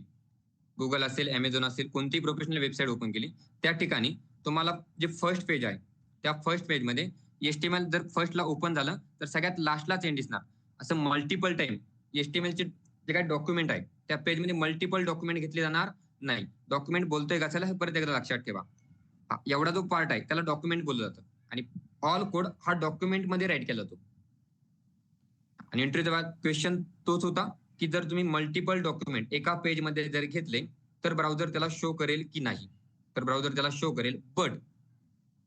[SPEAKER 1] गुगल असेल अमेझॉन असेल कोणतीही प्रोफेशनल वेबसाईट ओपन केली त्या ठिकाणी तुम्हाला जे फर्स्ट पेज आहे त्या फर्स्ट पेजमध्ये HTML जर फर्स्टला ओपन झालं तर सगळ्यात लास्टलाच एंड दिसणार. असं मल्टिपल टाइम HTMLचे जे काही डॉक्युमेंट आहे त्या पेजमध्ये मल्टिपल डॉक्युमेंट घेतले जाणार नाही. डॉक्युमेंट बोलतोय का चला हे परत एकदा लक्षात ठेवा. एवढा जो पार्ट आहे त्याला डॉक्युमेंट बोललं जातं आणि ऑल कोड हा डॉक्युमेंट मध्ये राईट केला जातो. आणि इंटरव्ह्यूचा क्वेश्चन तोच होता की जर तुम्ही मल्टिपल डॉक्युमेंट एका पेज मध्ये जर घेतले तर ब्राउझर त्याला शो करेल की नाही. तर ब्राउझर त्याला शो करेल, बट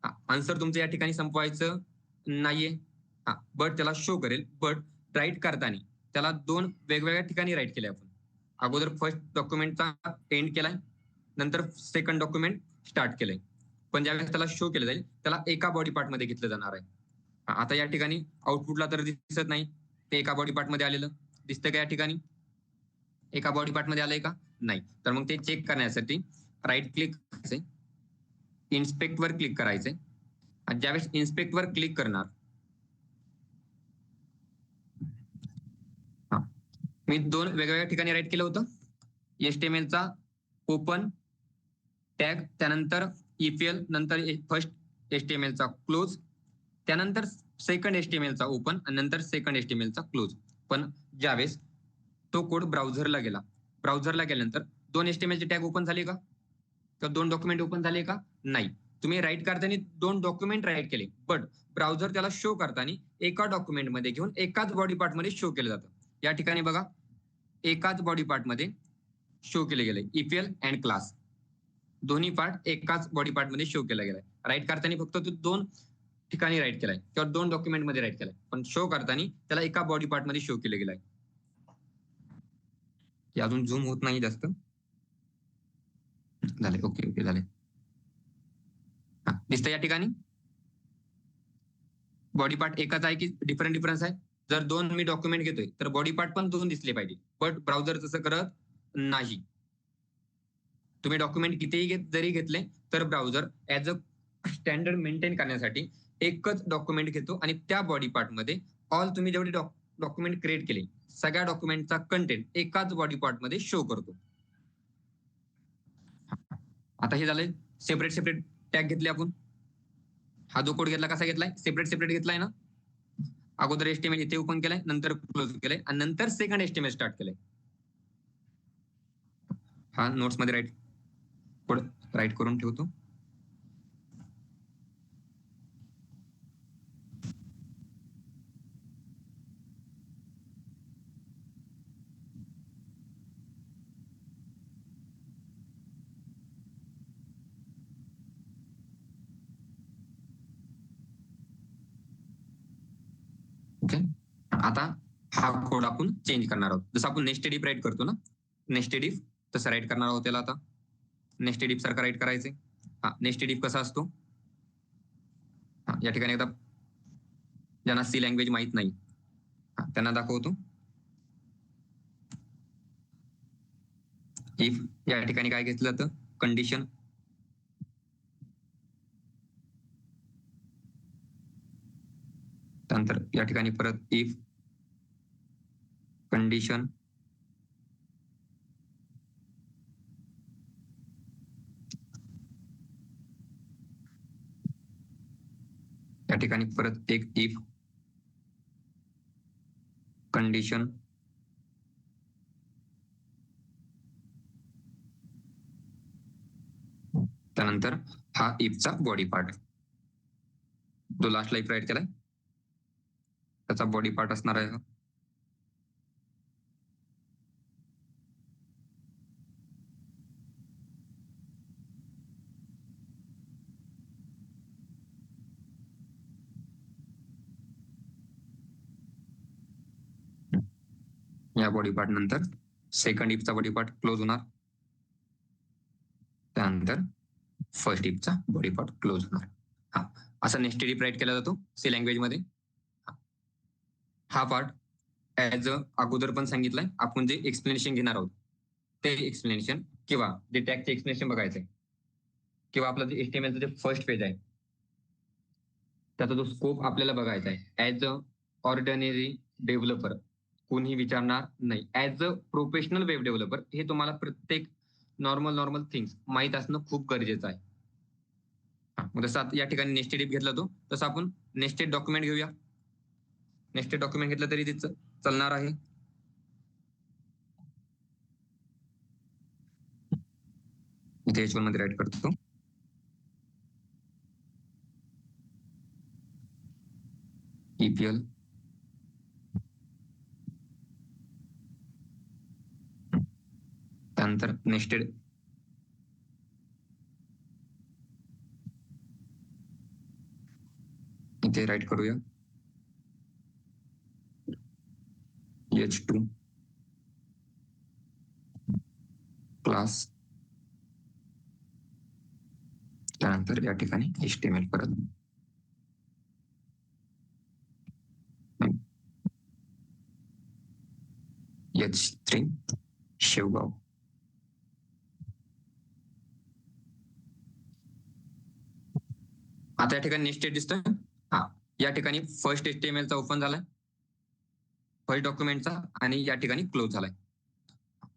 [SPEAKER 1] आन्सर तुमचं या ठिकाणी संपवायचं नाहीये. बट त्याला शो करेल, बट राईट करताना त्याला दोन वेगवेगळ्या ठिकाणी राईट केले. आपण अगोदर फर्स्ट डॉक्युमेंटचा एंड केलाय, नंतर सेकंड डॉक्युमेंट स्टार्ट केलंय, पण ज्यावेळेस त्याला शो केलं जाईल त्याला एका बॉडी पार्ट मध्ये घेतलं जाणार आहे. आता या ठिकाणी आउटपुटला तर दिसत नाही, ते एका बॉडी पार्ट मध्ये आलेलं दिसतं का या ठिकाणी? एका बॉडी पार्ट मध्ये आलंय का? नाही. तर मग ते चेक करण्यासाठी राईट क्लिक करायचंय, इन्स्पेक्ट वर क्लिक करायचंय आणि ज्यावेळेस इन्स्पेक्ट वर क्लिक करणार मी दोन वेगवेगळ्या ठिकाणी राईट केलं होतं. HTMLचा ओपन टॅग, त्यानंतर ईपीएल, नंतर फर्स्ट HTMLचा क्लोज, त्यानंतर सेकंड HTMLचा ओपन आणि नंतर सेकंड HTMLचा क्लोज. पण ज्यावेळेस तो कोड ब्राउझरला गेल्यानंतर दोन HTMLचे टॅग ओपन झाले का? किंवा दोन डॉक्युमेंट ओपन झाले का? नाही. तुम्ही राईट करताना दोन डॉक्युमेंट राईट केले, बट ब्राउझर त्याला शो करताना एका डॉक्युमेंट मध्ये घेऊन एकाच बॉडी पार्ट मध्ये शो केलं जातं. या ठिकाणी बघा एकाच बॉडी पार्ट मध्ये शो केले गेले ईपीएल अँड क्लास, दोन्ही पार्ट एकाच बॉडी पार्ट मध्ये शो केला गेलाय. राईट करताना फक्त तो दोन ठिकाणी राईट केलाय किंवा दोन डॉक्युमेंट मध्ये राईट केलाय, पण शो करताना त्याला एका बॉडी पार्ट मध्ये शो केलं गेलाय. अजून झूम होत नाही जास्त झाले. ओके झाले. दिसतं या ठिकाणी बॉडी पार्ट एकाच आहे की डिफरन्स आहे? जर दोन मी डॉक्युमेंट घेतोय तर बॉडी पार्ट पण दोन दिसले पाहिजे, बट ब्राउझर तसं करत नाही. तुम्ही डॉक्युमेंट कितीही जरी घेतले तर browser as a standard maintain करण्यासाठी एकच डॉक्युमेंट घेतो आणि त्या बॉडी पार्ट मध्ये ऑल तुम्ही जेवढे डॉक्युमेंट क्रिएट केले सगळ्या डॉक्युमेंटचा कंटेंट एकाच बॉडी पार्ट मध्ये शो करतो. आता हे झालंय सेपरेट टॅग घेतले आपण. हा जो कोड घेतला कसा घेतलाय, सेपरेट घेतलाय ना. अगोदर एचटीएमएल इथे ओपन केलाय, नंतर क्लोज केलाय आणि नंतर सेकंड एचटीएमएल स्टार्ट केलाय. हा नोट्स मध्ये राईट करून ठेवतो. ओके, आता हा कोड आपण चेंज करणार आहोत. जसं आपण नेस्टेड इफ राईट करतो ना, नेस्टेड इफ तसं राईट करणार आहोत त्याला. आता नेस्टेड इफ सारखा राईट करायचंय. हा नेस्टेड इफ कसा असतो, या ठिकाणी एकदा ज्यांना सी लँग्वेज माहित नाही त्यांना दाखवतो. इफ या ठिकाणी काय घेतलं जातं, कंडिशन. त्यानंतर या ठिकाणी परत इफ कंडिशन, या ठिकाणी परत एक इफ कंडिशन, त्यानंतर हा इफचा बॉडी पार्ट, जो लास्टला इफ राईट केलाय त्याचा बॉडी पार्ट असणार आहे. या बॉडी पार्ट नंतर सेकंड इफचा बॉडी पार्ट क्लोज होणार, त्यानंतर फर्स्ट इफचा बॉडी पार्ट क्लोज होणार. हा असा नेस्टेड इफ राईट केला जातो सी लँग्वेज मध्ये. हा पार्ट ऍज अगोदर पण सांगितलंय, आपण जे एक्सप्लेनेशन घेणार आहोत ते एक्सप्लेनेशन किंवा जे टॅगचे एक्सप्लेनेशन बघायचंय, किंवा आपलं जे एचटीएमएलचं जे फर्स्ट पेज आहे त्याचा जो स्कोप आपल्याला बघायचा आहे. ऍज अ ऑर्डिनरी डेव्हलपर कोणी विचारणार नाही. As a professional web developer हे तुम्हाला प्रत्येक नॉर्मल थिंग्स माहीत असणं खूप गरजेचं आहे. जसं या ठिकाणी नेस्टेड इफ घेतला तो, तसं आपण नेस्टेड डॉक्युमेंट घेऊया. नेस्टेड डॉक्युमेंट घेतलं तरी ते चालणार आहे. इथे H1 मध्ये राईट करतो. EPL त्यानंतर नेस्टेड इथे राईट करूया H2 क्लास, त्यानंतर या ठिकाणी HTML परत H3 शेवगाव. आता या ठिकाणी नेस्टेड दिसतोय. हा या ठिकाणी फर्स्ट HTML चा ओपन झालाय, फर्स्ट डॉक्युमेंटचा, आणि या ठिकाणी क्लोज झालाय.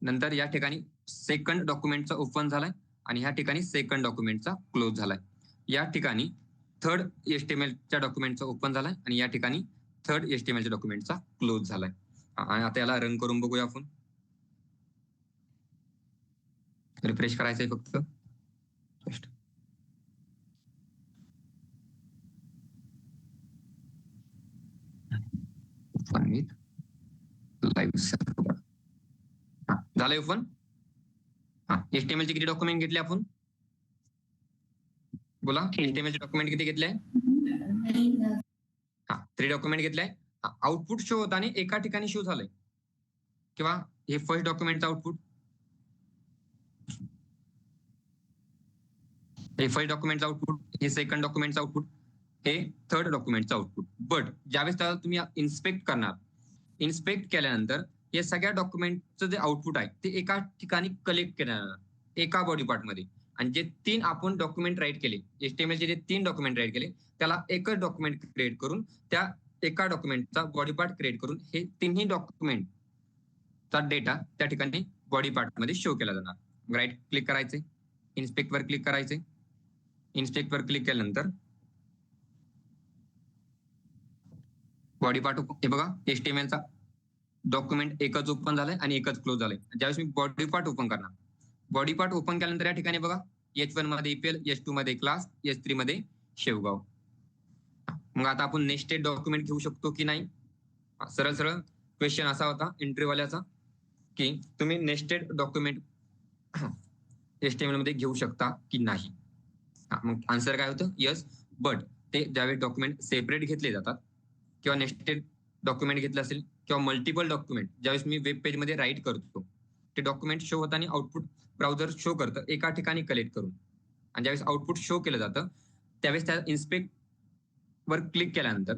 [SPEAKER 1] नंतर या ठिकाणी सेकंड डॉक्युमेंटचा ओपन झालाय आणि ह्या ठिकाणी सेकंड डॉक्युमेंटचा क्लोज झालाय. या ठिकाणी थर्ड HTMLच्या डॉक्युमेंटचा ओपन झालाय आणि या ठिकाणी थर्ड HTMLच्या डॉक्युमेंटचा क्लोज झालाय. आणि आता याला रन करून बघूया आपण. रिफ्रेश करायचंय फक्त. लाईव्ह सर्व्हर झालंय ओपन. HTML चे किती डॉक्युमेंट घेतले आपण, बोला. HTML चे डॉक्युमेंट किती घेतले? 3 डॉक्युमेंट घेतले. आउटपुट शो होता आणि एका ठिकाणी शो झालंय, किंवा हे फर्स्ट डॉक्युमेंटचं आउटपुट, हे फर्स्ट डॉक्युमेंटचं आउटपुट, हे सेकंड डॉक्युमेंटचं आउटपुट, हे थर्ड डॉक्युमेंटचं आउटपुट. बट ज्यावेळेस त्याला तुम्ही इन्स्पेक्ट करणार, इन्स्पेक्ट केल्यानंतर या सगळ्या डॉक्युमेंटचं जे आउटपुट आहे ते एका ठिकाणी कलेक्ट केलं जाणार एका बॉडी पार्ट मध्ये. आणि जे 3 आपण डॉक्युमेंट राईट केले, HTMLचे जे 3 डॉक्युमेंट राईट केले, त्याला एकच डॉक्युमेंट क्रिएट करून त्या एका डॉक्युमेंटचा बॉडी पार्ट क्रिएट करून हे 3ही डॉक्युमेंटचा डेटा त्या ठिकाणी बॉडी पार्ट मध्ये शो केला जाणार. राईट क्लिक करायचे, इन्स्पेक्ट वर क्लिक करायचे, इन्स्पेक्ट वर क्लिक केल्यानंतर बॉडी पार्ट हे बघा HTML चा डॉक्युमेंट एकच ओपन झालाय आणि एकच क्लोज झालाय. ज्यावेळेस मी बॉडी पार्ट ओपन करणार, बॉडी पार्ट ओपन केल्यानंतर या ठिकाणी बघा H1 मध्ये EPL, H2 मध्ये क्लास, H3 मध्ये शेवगाव. मग आता आपण नेस्टेड डॉक्युमेंट घेऊ शकतो की नाही? सरळ सरळ क्वेश्चन असा होता इंटरव्ह्यूवाल्याचा की तुम्ही नेस्टेड डॉक्युमेंट HTML मध्ये घेऊ शकता की नाही. मग आन्सर काय होतं? यस. बट ते ज्यावेळेस डॉक्युमेंट सेपरेट घेतले जातात किंवा नेस्टेड डॉक्युमेंट घेतलं असेल किंवा मल्टिपल डॉक्युमेंट ज्यावेळेस मी वेब पेज मध्ये राईट करतो, ते डॉक्युमेंट शो होतं आणि आउटपुट ब्राउझर शो करतं एका ठिकाणी कलेक्ट करून. आणि ज्यावेळेस आउटपुट शो केलं जातं त्यावेळेस त्या इन्स्पेक्ट वर क्लिक केल्यानंतर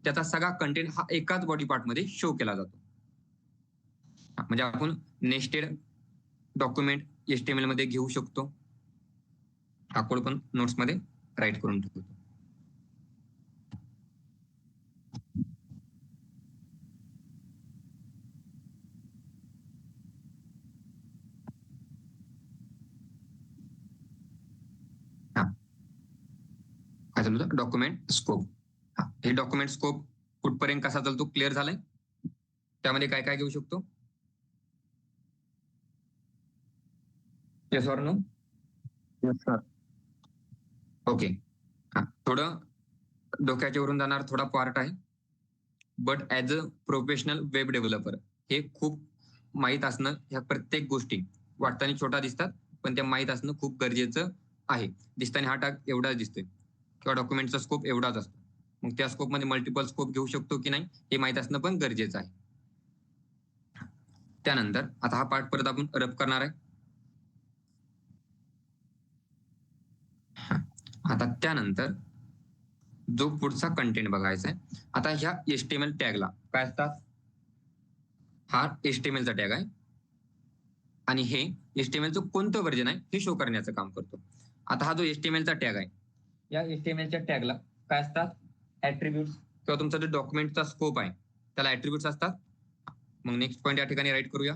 [SPEAKER 1] त्याचा सगळा कंटेंट हा एकाच बॉडी पार्ट मध्ये शो केला जातो. म्हणजे आपण नेस्टेड डॉक्युमेंट HTML मध्ये घेऊ शकतो. हा कोड पण नोट्स मध्ये राईट करून ठेवतो. काय चालू होतं? Document scope. हे डॉक्युमेंट स्कोप कुठपर्यंत कसा चालतो क्लिअर झालाय? त्यामध्ये काय काय घेऊ शकतो? Yes or no?
[SPEAKER 3] Yes sir.
[SPEAKER 1] Okay. थोडं डोक्याच्या वरून जाणार थोडा पार्ट आहे, but as a professional web developer हे खूप माहीत असणं, ह्या प्रत्येक गोष्टी वाटताना छोटा दिसतात पण त्या माहीत असणं खूप गरजेचं आहे. दिसताना हा टाग एवढाच दिसतोय किंवा डॉक्युमेंटचा स्कोप एवढाच असतो. मग त्या स्कोप मध्ये मल्टिपल स्कोप घेऊ शकतो की नाही हे माहीत असणं पण गरजेचं आहे. त्यानंतर आता हा पार्ट परत आपण रब करणार आहे. आता त्यानंतर जो पुढचा कंटेंट बघायचा आहे, आता ह्या HTML टॅगला काय असतात? हा HTML चा टॅग आहे आणि हे HTML चं कोणतं व्हर्जन आहे हे शो करण्याचं काम करतो. आता हा जो HTML चा टॅग आहे, या HTML च्या टॅगला काय असतात? ऍट्रिब्यूट्स किंवा तुमचा जो डॉक्युमेंटचा स्कोप आहे त्याला ऍट्रिब्यूट्स असतात. मग नेक्स्ट पॉईंट या ठिकाणी राईट करूया.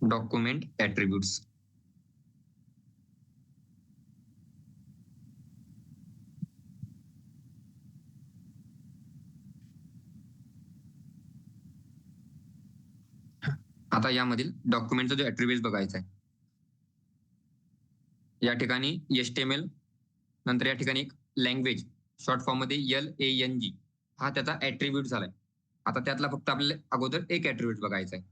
[SPEAKER 1] डॉक्युमेंट ऍट्रिब्यूट्स. आता यामधील डॉक्युमेंटचा जो ऍट्रिब्यूट बघायचा आहे, या ठिकाणी HTML, नंतर या ठिकाणी एक लँग्वेज शॉर्ट फॉर्म मध्ये LANG हा त्याचा ऍट्रिब्यूट झालाय. आता त्यातला फक्त आपल्याला अगोदर एक ऍट्रिब्यूट बघायचा आहे.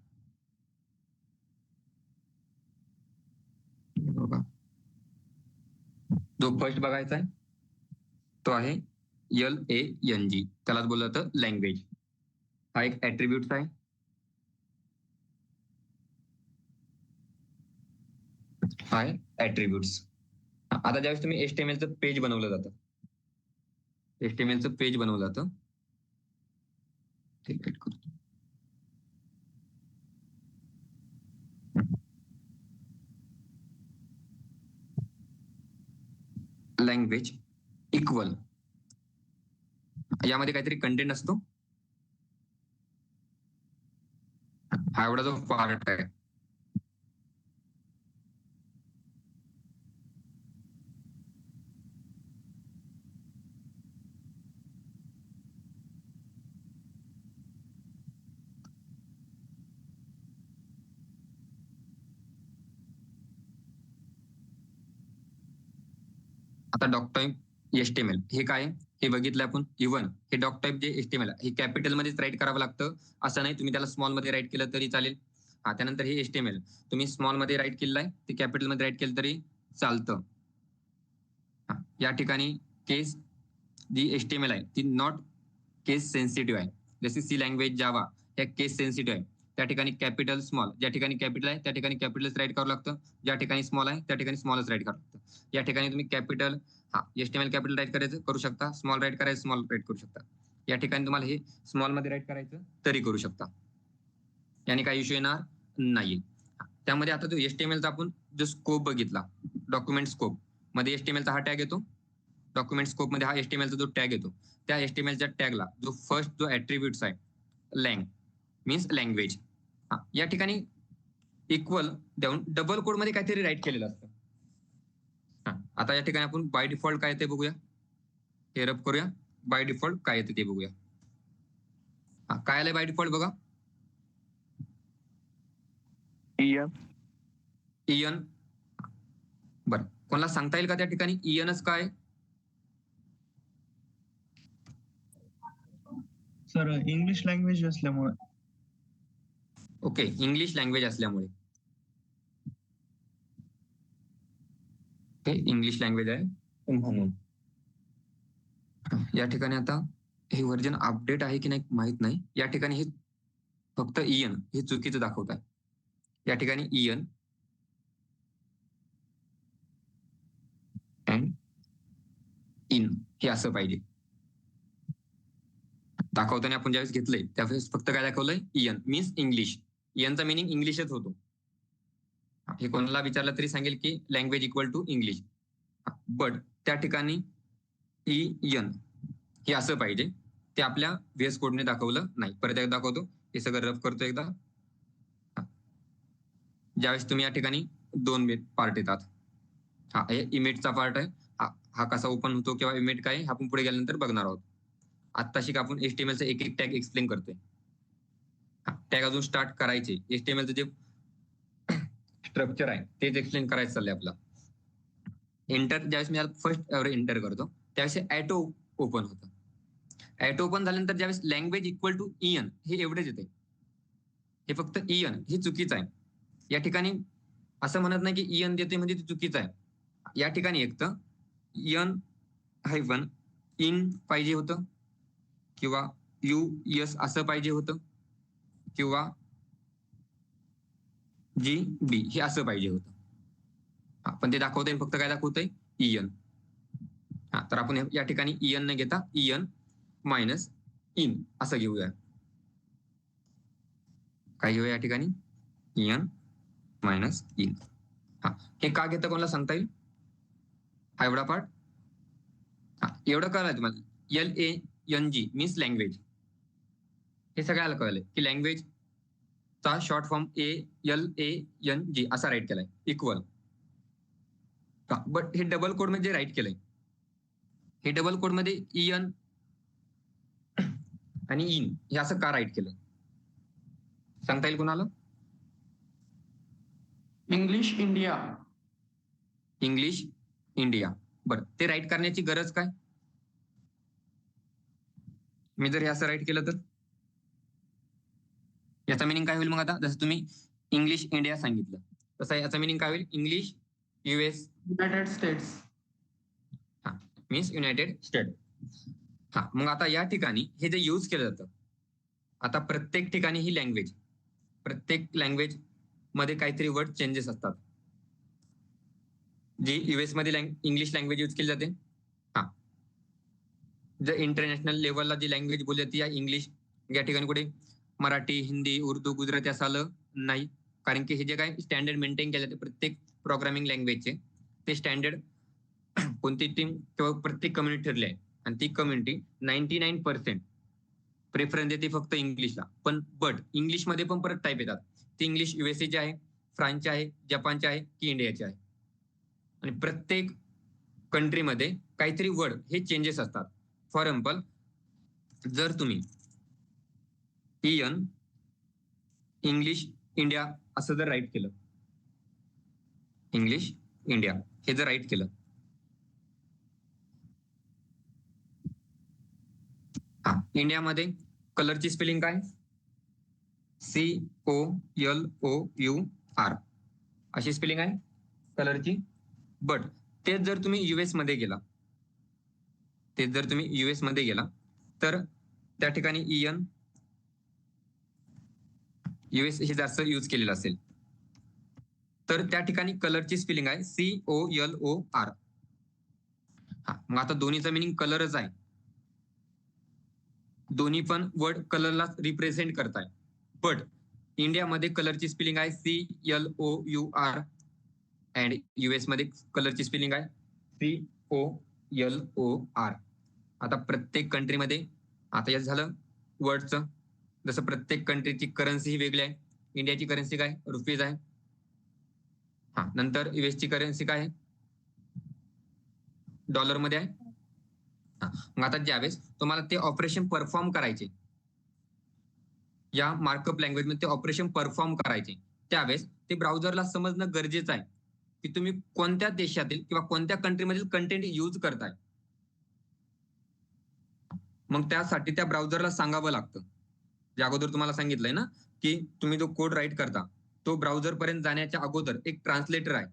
[SPEAKER 1] जो फर्स्ट बघायचा आहे तो आहे LANG, त्यालाच बोललं जातं लँग्वेज. हा एक ऍट्रिब्यूट आहे. हाय ऍट्रिब्यूट्स. आता ज्यावेळेस तुम्ही HTML चं पेज बनवलं जातं, HTML चं पेज बनवलं जातं, लँग्वेज इक्वल यामध्ये काहीतरी कंटेंट असतो. हा एवढा जो पार्ट आहे, आता डॉक टाईप HTML हे काय हे बघितलं आपण. इव्हन हे डॉक टाईप जे HTML हे कॅपिटल मध्येच राईट करावं लागतं असं नाही, तुम्ही त्याला स्मॉल मध्ये राईट केलं तरी चालेल. त्यानंतर हे HTML तुम्ही स्मॉल मध्ये राईट केलेलं आहे, ते कॅपिटल मध्ये राईट केलं तरी चालतं. या ठिकाणी केस जी HTML आहे ती नॉट केस सेन्सिटिव्ह आहे. जसे सी लँग्वेज, जावा या केस सेन्सिटिव्ह आहे. त्या ठिकाणी कॅपिटल स्मॉल, ज्या ठिकाणी कॅपिटल आहे त्या ठिकाणी कॅपिटलच राईट करावं लागतं, ज्या ठिकाणी स्मॉल आहे त्या ठिकाणी स्मॉलच राईट करावं लागतं. या ठिकाणी तुम्ही कॅपिटल HTML कॅपिटल राईट करायचं करू शकता, स्मॉल राईट करायचं स्मॉल राईट करू शकता. या ठिकाणी तुम्हाला हे स्मॉल मध्ये राईट करायचं तरी करू शकता, याने काही इश्यू येणार नाही. त्यामध्ये आता जो HTML चा आपण जो स्कोप बघितला, डॉक्युमेंट स्कोप मध्ये HTML चा हा टॅग येतो. डॉक्युमेंट स्कोप मध्ये हा HTML चा जो टॅग येतो, त्या HTML च्या टॅगला जो फर्स्ट जो ऍट्रिब्यूट्स आहे लँग मीन्स लँग्वेज. या ठिकाणी इक्वल देऊन डबल कोड मध्ये काहीतरी राईट केलेलं असतं. आता या ठिकाणी आपण बाय डिफॉल्ट काय येते बघूया. हे रब करूया. बाय डिफॉल्ट काय येते ते बघूया. काय आलंय बाय डिफॉल्ट बघा. इयन. बरं, कोणाला सांगता येईल का त्या ठिकाणी इयनच काय?
[SPEAKER 3] सर इंग्लिश लँग्वेज असल्यामुळे.
[SPEAKER 1] ओके, इंग्लिश लँग्वेज असल्यामुळे. इंग्लिश लँग्वेज आहे म्हणून. या ठिकाणी आता हे व्हर्जन अपडेट आहे की नाही माहित नाही. या ठिकाणी हे फक्त इयन हे चुकीचं दाखवत आहे. या ठिकाणी इयन अँड इन हे असं पाहिजे. दाखवताना आपण ज्यावेळेस घेतलंय त्यावेळेस फक्त काय दाखवलंय इयन मीन्स इंग्लिश. इयनचा मिनिंग इंग्लिशच होतो. हे कोणाला विचारलं तरी सांगेल की language equal to English. But त्या ठिकाणी इयन हे असं पाहिजे. ते आपल्या व्हीएस कोडने दाखवलं नाही. परत एकदा दाखवतो. हे सगळं रफ करतो एकदा. ज्यावेळेस तुम्ही या ठिकाणी 2 पार्ट येतात. हे इमेजचा पार्ट आहे. हा कसा ओपन होतो किंवा इमेज काय आपण पुढे गेल्यानंतर बघणार आहोत. आत्ताशी आपण HTML चा एक एक टॅग एक्सप्लेन करतोय. टॅग अजून स्टार्ट करायचे. HTML चं जे स्ट्रक्चर आहे तेच एक्सप्लेन करायचं चाललंय आपलं. एंटर ज्यावेळेस मी फर्स्ट एंटर करतो त्यावेळेस ॲटो ओपन होतं. ॲटो ओपन झाल्यानंतर ज्यावेळेस लँग्वेज इक्वल टू इयन हे एवढेच येते. हे फक्त इयन हे चुकीचं आहे. या ठिकाणी असं म्हणत नाही की इयन देते म्हणजे ते चुकीचं आहे. या ठिकाणी एक तर इयन हायफन इन पाहिजे होतं किंवा US असं पाहिजे होतं किंवा GB हे असं पाहिजे होतं. पण ते दाखवतंय फक्त काय दाखवतंय इयन. तर आपण या ठिकाणी इयन न घेता इयन मायनस इन असं घेऊया. काय घेऊया या ठिकाणी इयन मायनस इन. हे का घेतं कोणाला सांगता येईल? हा एवढा पार्ट एवढं कळलं तुम्हाला. LANG means language. हे सगळ्याला कळलंय की लँग्वेज चा शॉर्ट फॉर्म LANG असा राईट केलाय इक्वल. बट हे डबल कोड मध्ये राईट केलंय. हे डबल कोड मध्ये इयन आणि इन हे असं का राईट केलं सांगता येईल कोणाला?
[SPEAKER 4] English India.
[SPEAKER 1] English India. बरं, ते राईट करण्याची गरज काय? मी जर हे असं राईट केलं तर याचा मिनिंग काय होईल? मग आता जसं तुम्ही इंग्लिश इंडिया सांगितलं तसं याचा मिनिंग काय होईल? English US
[SPEAKER 4] United states.
[SPEAKER 1] Means United state. मग आता या ठिकाणी हे जे यूज केलं जातं आता प्रत्येक ठिकाणी ही लँग्वेज प्रत्येक लँग्वेज मध्ये काहीतरी वर्ड चेंजेस असतात. जी US मध्ये इंग्लिश लँग्वेज यूज केली जाते. जर इंटरनॅशनल लेवलला जी लँग्वेज बोलली जाते या इंग्लिश. या ठिकाणी कुठे मराठी, हिंदी, उर्दू, गुजराती असं आलं नाही. कारण की हे जे काय स्टँडर्ड मेंटेन केले जाते प्रत्येक प्रोग्रामिंग लँग्वेजचे ते स्टँडर्ड कोणती टीम किंवा प्रत्येक कम्युनिटी ठरली आहे. आणि ती कम्युनिटी 99% प्रेफरन्स देते फक्त इंग्लिशला. पण बट इंग्लिशमध्ये पण परत टाईप येतात. ते इंग्लिश USA आहे, फ्रान्सचे आहे, जपानचे आहे की इंडियाचे आहे. आणि प्रत्येक कंट्रीमध्ये काहीतरी वर्ड हे चेंजेस असतात. फॉर एक्झाम्पल जर तुम्ही इयन इंग्लिश इंडिया असं जर राईट केलं इंग्लिश इंडिया हे जर राईट केलं इंडियामध्ये कलरची स्पेलिंग काय? COLOUR अशी स्पेलिंग आहे कलरची. बट तेच जर तुम्ही US मध्ये गेला तर त्या ठिकाणी इयन US हे जास्त यूज केलेलं असेल तर त्या ठिकाणी कलरची स्पेलिंग आहे COLOR. मग आता दोन्हीचा मिनिंग कलरच आहे. दोन्ही पण वर्ड कलरला रिप्रेझेंट करताय. बट इंडियामध्ये कलरची स्पेलिंग आहे CLOUR अँड US मध्ये कलरची स्पेलिंग आहे COLOR. आता प्रत्येक कंट्रीमध्ये आता हे झालं वर्डचं जसं प्रत्येक कंट्रीची करन्सी ही वेगळी आहे. इंडियाची करन्सी काय रुपीज आहे. नंतर यूएसची करन्सी काय आहे डॉलर मध्ये आहे. मग आता ज्यावेळेस तुम्हाला ते ऑपरेशन परफॉर्म करायचे, या मार्कअप लँग्वेज मध्ये ते ऑपरेशन परफॉर्म करायचे, त्यावेळेस ते ब्राउझरला समजणं गरजेचं आहे की तुम्ही कोणत्या देशातील किंवा कोणत्या कंट्रीमधील कंटेंट यूज करताय. मग त्यासाठी त्या ब्राउझरला सांगावं लागतं. जे अगोदर तुम्हाला सांगितलंय ना की तुम्ही जो कोड राईट करता तो ब्राउझर पर्यंत जाण्याच्या अगोदर एक ट्रान्सलेटर आहे.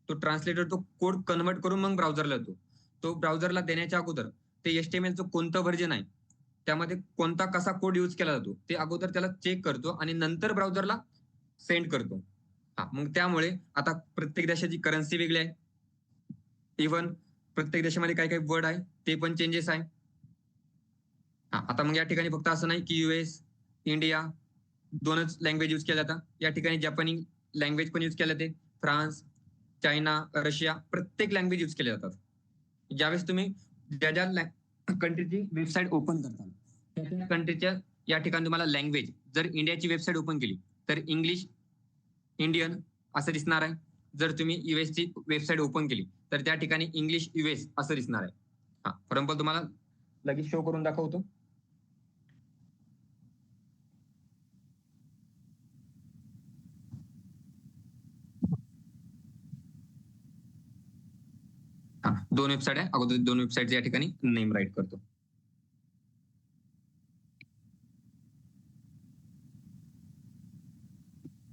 [SPEAKER 1] तो ट्रान्सलेटर तो कोड कन्वर्ट करून मग ब्राउझरला येतो. तो ब्राउझरला देण्याच्या अगोदर ते HTMLचं कोणतं व्हर्जन आहे, त्यामध्ये कोणता कसा कोड यूज केला जातो ते अगोदर त्याला चेक करतो आणि नंतर ब्राउझरला सेंड करतो. मग त्यामुळे आता प्रत्येक देशाची करन्सी वेगळी आहे. इव्हन प्रत्येक देशामध्ये काही काही वर्ड आहे ते पण चेंजेस आहे. आता मग या ठिकाणी फक्त असं नाही की US, इंडिया दोनच लँग्वेज यूज केल्या जातात. या ठिकाणी जपानी लँग्वेज पण यूज केल्या जाते. फ्रान्स, चायना, रशिया प्रत्येक लँग्वेज यूज केल्या जातात. ज्यावेळेस तुम्ही ज्या ज्या कंट्रीची वेबसाईट ओपन करता त्या कंट्रीच्या या ठिकाणी तुम्हाला लँग्वेज, जर इंडियाची वेबसाईट ओपन केली तर इंग्लिश इंडियन असं दिसणार आहे. जर तुम्ही US ची वेबसाईट ओपन केली तर त्या ठिकाणी इंग्लिश US असं दिसणार आहे. फॉर एक्झाम्पल तुम्हाला लगेच शो करून दाखवतो. दोन वेबसाईट आहे. अगोदर दोन वेबसाईट या ठिकाणी नेम राईट करतो.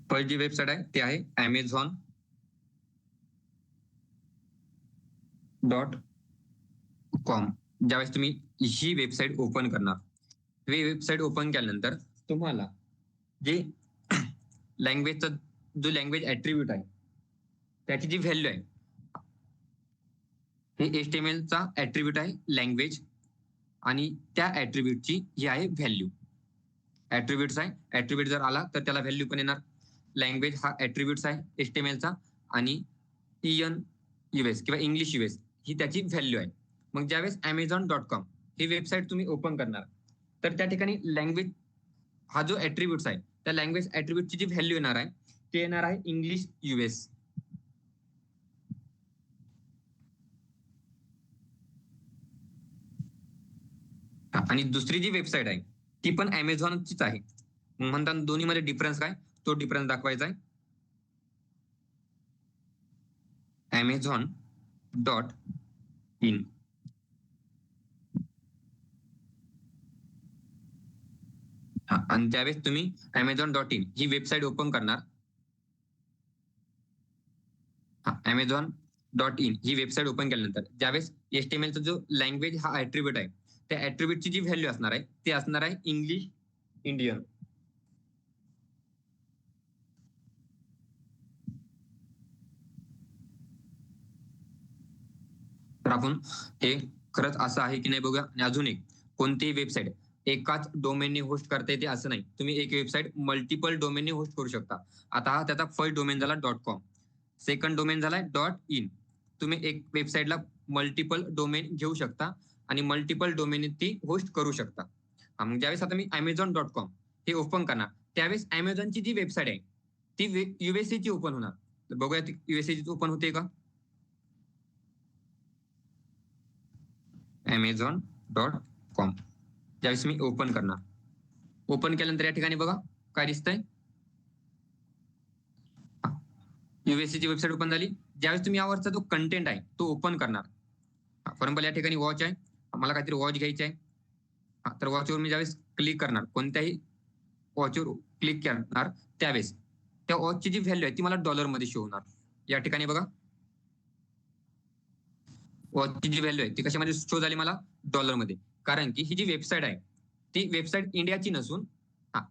[SPEAKER 1] पहिली वेबसाईट आहे ते आहे Amazon.com. ज्यावेळेस तुम्ही ही वेबसाईट ओपन करणार, ही वेबसाईट ओपन केल्यानंतर तुम्हाला जे लँग्वेजचा जो लँग्वेज ऍट्रिब्यूट आहे त्याची जी व्हॅल्यू आहे, हे HTMLचा ऍट्रिब्यूट आहे लँग्वेज आणि त्या ऍट्रिब्यूटची ही आहे व्हॅल्यू. ऍट्रिब्यूट्स आहे, ऍट्रिब्यूट जर आला तर त्याला व्हॅल्यू पण येणार. लँग्वेज हा ऍट्रिब्यूट्स आहे HTMLचा आणि US किंवा इंग्लिश US ही त्याची व्हॅल्यू आहे. मग ज्यावेळेस Amazon.com ही वेबसाईट तुम्ही ओपन करणार तर त्या ठिकाणी लँग्वेज हा जो ऍट्रिब्यूट्स आहे त्या लँग्वेज ऍट्रिब्यूटची जी व्हॅल्यू येणार आहे ते येणार आहे इंग्लिश US. आणि दुसरी जी वेबसाईट आहे ती पण Amazonचीच आहे. म्हणतात दोन्हीमध्ये डिफरन्स काय, तो डिफरन्स दाखवायचा आहे. Amazon.in. आणि त्यावेळेस तुम्ही Amazon.in ही वेबसाईट ओपन करणार. Amazon.in ही वेबसाईट ओपन केल्यानंतर ज्यावेळेस HTMLचा जो लँग्वेज हा ऍट्रिब्यूट आहे त्या ऍट्रिब्यूटची जी व्हॅल्यू असणार आहे ती असणार आहे इंग्लिश इंडियन. तर आपण हे खरंच असं आहे की नाही बघूया. आणि अजून एक, कोणतीही वेबसाईट एकाच डोमेनने होस्ट करता येते असं नाही. तुम्ही एक वेबसाईट मल्टिपल डोमेनने होस्ट करू शकता. आता हा त्याचा फर्स्ट डोमेन झाला .com, सेकंड डोमेन झालाय .in. तुम्ही एक वेबसाईटला मल्टिपल डोमेन घेऊ शकता आणि मल्टिपल डोमेन ती होस्ट करू शकता. मग ज्यावेळेस आता मी Amazon.com हे ओपन करणार त्यावेळेस Amazonची जी वेबसाईट आहे ती USA ची ओपन होणार. तर बघूया ती USA ची ओपन होते का. Amazon.com ज्यावेळेस मी ओपन करणार, ओपन केल्यानंतर या ठिकाणी बघा काय दिसतंय, USA ची वेबसाईट ओपन झाली. ज्यावेळेस तुम्ही यावरचा जो कंटेंट आहे तो ओपन करणार, फॉर एक्झाम्पल या ठिकाणी वॉच आहे, मला काहीतरी वॉच घ्यायची आहे, तर वॉचवर मी ज्यावेळेस क्लिक करणार, कोणत्याही वॉचवर क्लिक करणार त्यावेळेस त्या वॉचची जी व्हॅल्यू आहे ती मला डॉलरमध्ये शो होणार. या ठिकाणी बघा वॉचची जी व्हॅल्यू आहे ती कशामध्ये शो झाली मला डॉलरमध्ये, कारण की ही जी वेबसाईट आहे ती वेबसाईट इंडियाची नसून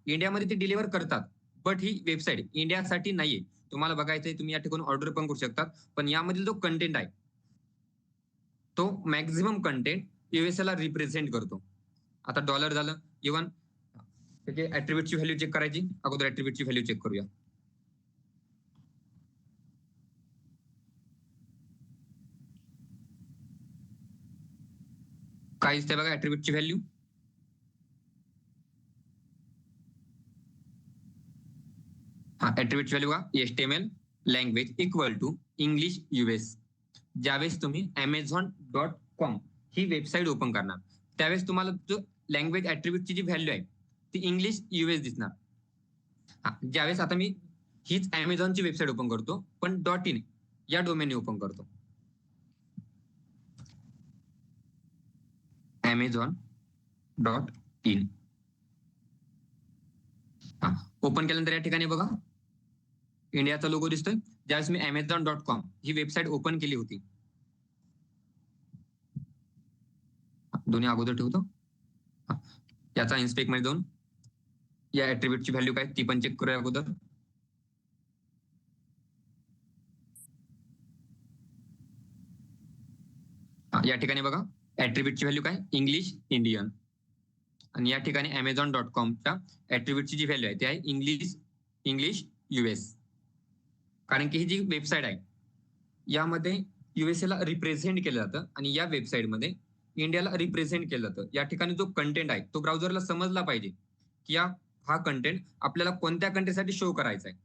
[SPEAKER 1] इंडियामध्ये ती डिलिव्हर करतात, बट ही वेबसाईट इंडियासाठी नाहीये. तुम्हाला बघायचंय तुम्ही या ठिकाणी ऑर्डर पण करू शकतात, पण यामधील जो कंटेंट आहे तो मॅक्झिमम कंटेंट USA ला रिप्रेझेंट करतो. आता डॉलर झालं, इव्हन त्याची ऍट्रिब्यूटची व्हॅल्यू चेक करायची, अगोदर ऍट्रिब्यूटची व्हॅल्यू चेक करूया. काय दिसते बघा ऍट्रिब्यूटची व्हॅल्यू, ऍट्रिब्यूट व्हॅल्यू का HTML language equal to English US. ज्यावेळेस तुम्ही Amazon.com ही वेबसाईट ओपन करणार त्यावेळेस तुम्हाला जो लँग्वेज ऍट्रिब्यूटची जी व्हॅल्यू आहे ती इंग्लिश US दिसणार. ज्यावेळेस आता मी हीच Amazonची वेबसाईट ओपन करतो पण .in या डोमेनने ओपन करतो. Amazon.in ओपन केल्यानंतर या ठिकाणी बघा इंडियाचा लोगो दिसतोय. ज्यावेळेस मी Amazon.com ही वेबसाईट ओपन केली होती, दोन्ही अगोदर ठेवतो. याचा इन्स्पेक्ट मध्ये जाऊन या ऍट्रिब्यूटची व्हॅल्यू काय ती पण चेक करूया अगोदर. या ठिकाणी बघा ऍट्रिब्यूटची व्हॅल्यू काय इंग्लिश इंडियन आणि या ठिकाणी Amazon.comच्या ऍट्रिब्यूटची जी व्हॅल्यू आहे ती आहे इंग्लिश US. कारण की ही जी वेबसाईट आहे यामध्ये USA ला रिप्रेझेंट केलं जातं आणि या वेबसाईटमध्ये इंडियाला रिप्रेझेंट केलं जातं. या ठिकाणी जो कंटेंट आहे तो ब्राउझरला समजला पाहिजे की हा कंटेंट आपल्याला कोणत्या कंट्रीसाठी शो करायचा आहे.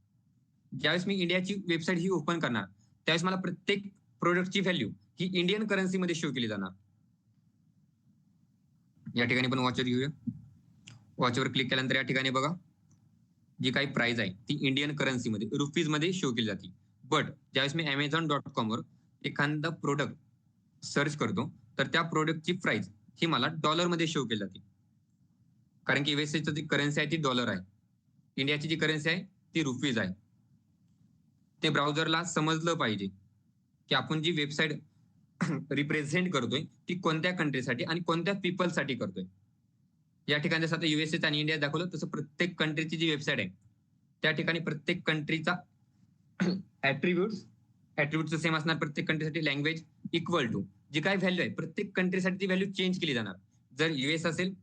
[SPEAKER 1] ज्यावेळेस मी इंडियाची वेबसाईट ही ओपन करणार त्यावेळेस मला प्रत्येक प्रोडक्टची व्हॅल्यू ही इंडियन करन्सीमध्ये शो केली जाणार. या ठिकाणी पण वॉचर घेऊया. वॉचवर क्लिक केल्यानंतर या ठिकाणी बघा जी काही प्राइस आहे ती इंडियन करन्सीमध्ये रुपीज मध्ये शो केली जाते. बट ज्यावेळेस मी Amazon.com वर एखादा प्रोडक्ट सर्च करतो तर त्या प्रोडक्टची प्राइस ही मला डॉलरमध्ये शो केली जाते. कारण की USA जी करन्सी आहे ती डॉलर आहे, इंडियाची जी करन्सी आहे ती रुपीज आहे. ते ब्राउझरला समजलं पाहिजे की आपण जी वेबसाईट रिप्रेझेंट करतोय ती कोणत्या कंट्रीसाठी आणि कोणत्या पीपलसाठी करतोय. या ठिकाणी जसं आता USA आणि इंडिया दाखवलं तसं प्रत्येक कंट्रीची जी वेबसाईट आहे त्या ठिकाणी प्रत्येक कंट्रीचा ऍट्रिब्यूटचं सेम असणार. प्रत्येक कंट्रीसाठी लँग्वेज इक्वल टू जी काय व्हॅल्यू आहे प्रत्येक कंट्रीसाठी ती व्हॅल्यू चेंज केली जाणार. जर US असेल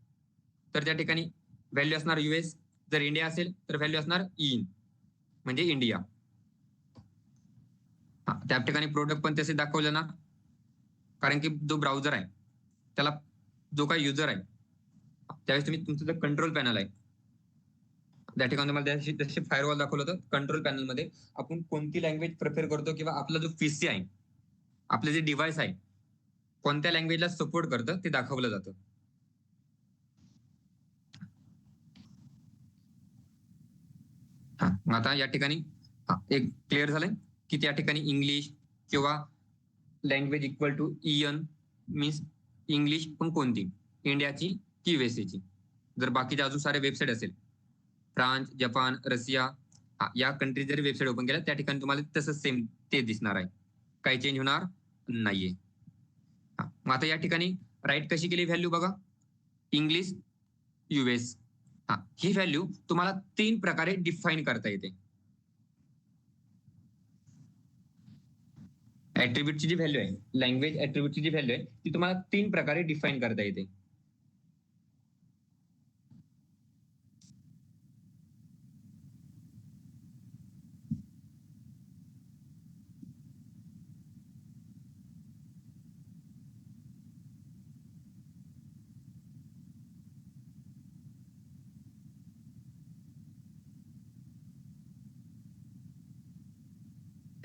[SPEAKER 1] तर त्या ठिकाणी व्हॅल्यू असणार US, जर इंडिया असेल तर व्हॅल्यू असणार IN म्हणजे इंडिया. त्या ठिकाणी प्रोडक्ट पण तसे दाखवले ना, कारण की जो ब्राउझर आहे त्याला जो काही युजर आहे त्यावेळेस तुम्ही तुमचं जो कंट्रोल पॅनल आहे त्या ठिकाणी तुम्हाला जसे फायरवॉल दाखवलं होतं. कंट्रोल पॅनल मध्ये आपण कोणती लँग्वेज प्रिफर करतो किंवा आपला जो PC आहे आपलं जे डिव्हाइस आहे कोणत्या लँग्वेजला सपोर्ट करतं ते दाखवलं जातं. आता या ठिकाणी एक क्लिअर झालंय की त्या ठिकाणी इंग्लिश किंवा language equal to EN means English पण कोणती इंडियाची की USAची. जर बाकीच्या अजून सारे वेबसाईट असेल फ्रान्स, जपान, रशिया या कंट्री जरी वेबसाईट ओपन केल्या त्या ठिकाणी तुम्हाला तसं सेम ते दिसणार आहे, काही चेंज होणार नाहीये. मग आता या ठिकाणी राईट कशी केली व्हॅल्यू बघा इंग्लिश US. ही व्हॅल्यू तुम्हाला 3 प्रकारे डिफाईन करता येते. ऍट्रिब्यूटची जी व्हॅल्यू आहे लँग्वेज ऍट्रिब्यूटची जी व्हॅल्यू आहे ती तुम्हाला 3 प्रकारे डिफाईन करता येते.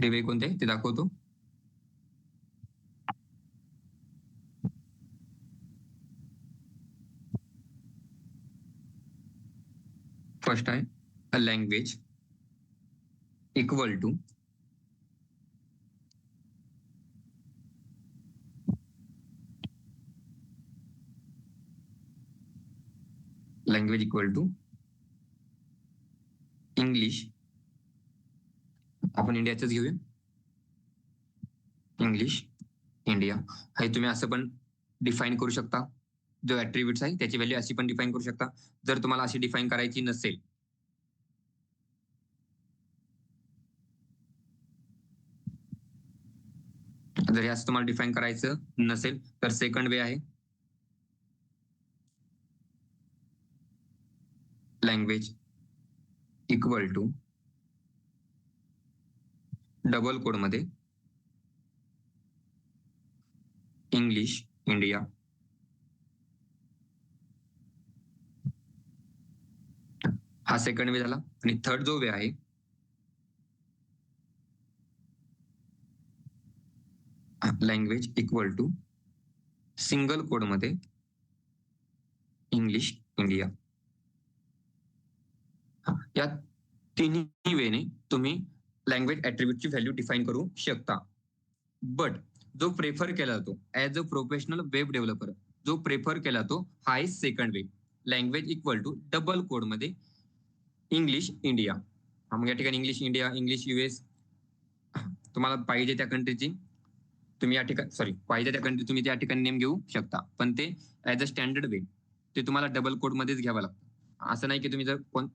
[SPEAKER 1] ते वे कोणते ते दाखवतो. फर्स्ट आहे a language equal to English. आपण इंडियाच घेऊया इंग्लिश इंडिया. हे तुम्ही असं पण डिफाईन करू शकता. जो ऍट्रिब्यूट्स आहे त्याची व्हॅल्यू अशी पण डिफाईन करू शकता. जर तुम्हाला अशी डिफाईन करायची नसेल जर असं तुम्हाला डिफाईन करायचं नसेल तर सेकंड वे आहे language equal to double code मध्ये इंग्लिश इंडिया. हा सेकंड वे झाला. आणि थर्ड जो वे आहे लँग्वेज इक्वल टू सिंगल कोडमध्ये इंग्लिश इंडिया. या तिन्ही वेने तुम्ही लँग्वेज ऍट्रिब्यूटची व्हॅल्यू डिफाईन करू शकता. बट जो प्रेफर केला जातो as a professional web developer, जो प्रेफर केला तो हा आहे second way, language equal to double code मध्ये इंग्लिश इंडिया. मग या ठिकाणी इंग्लिश इंडिया, इंग्लिश US, तुम्हाला पाहिजे त्या कंट्रीची तुम्ही या ठिकाणी पाहिजे त्या कंट्री तुम्ही त्या ठिकाणी नेम घेऊ शकता, पण ते ऍज अ स्टँडर्ड वे ते तुम्हाला डबल कोड मध्येच घ्यावं लागतं. असं नाही की तुम्ही जर कोण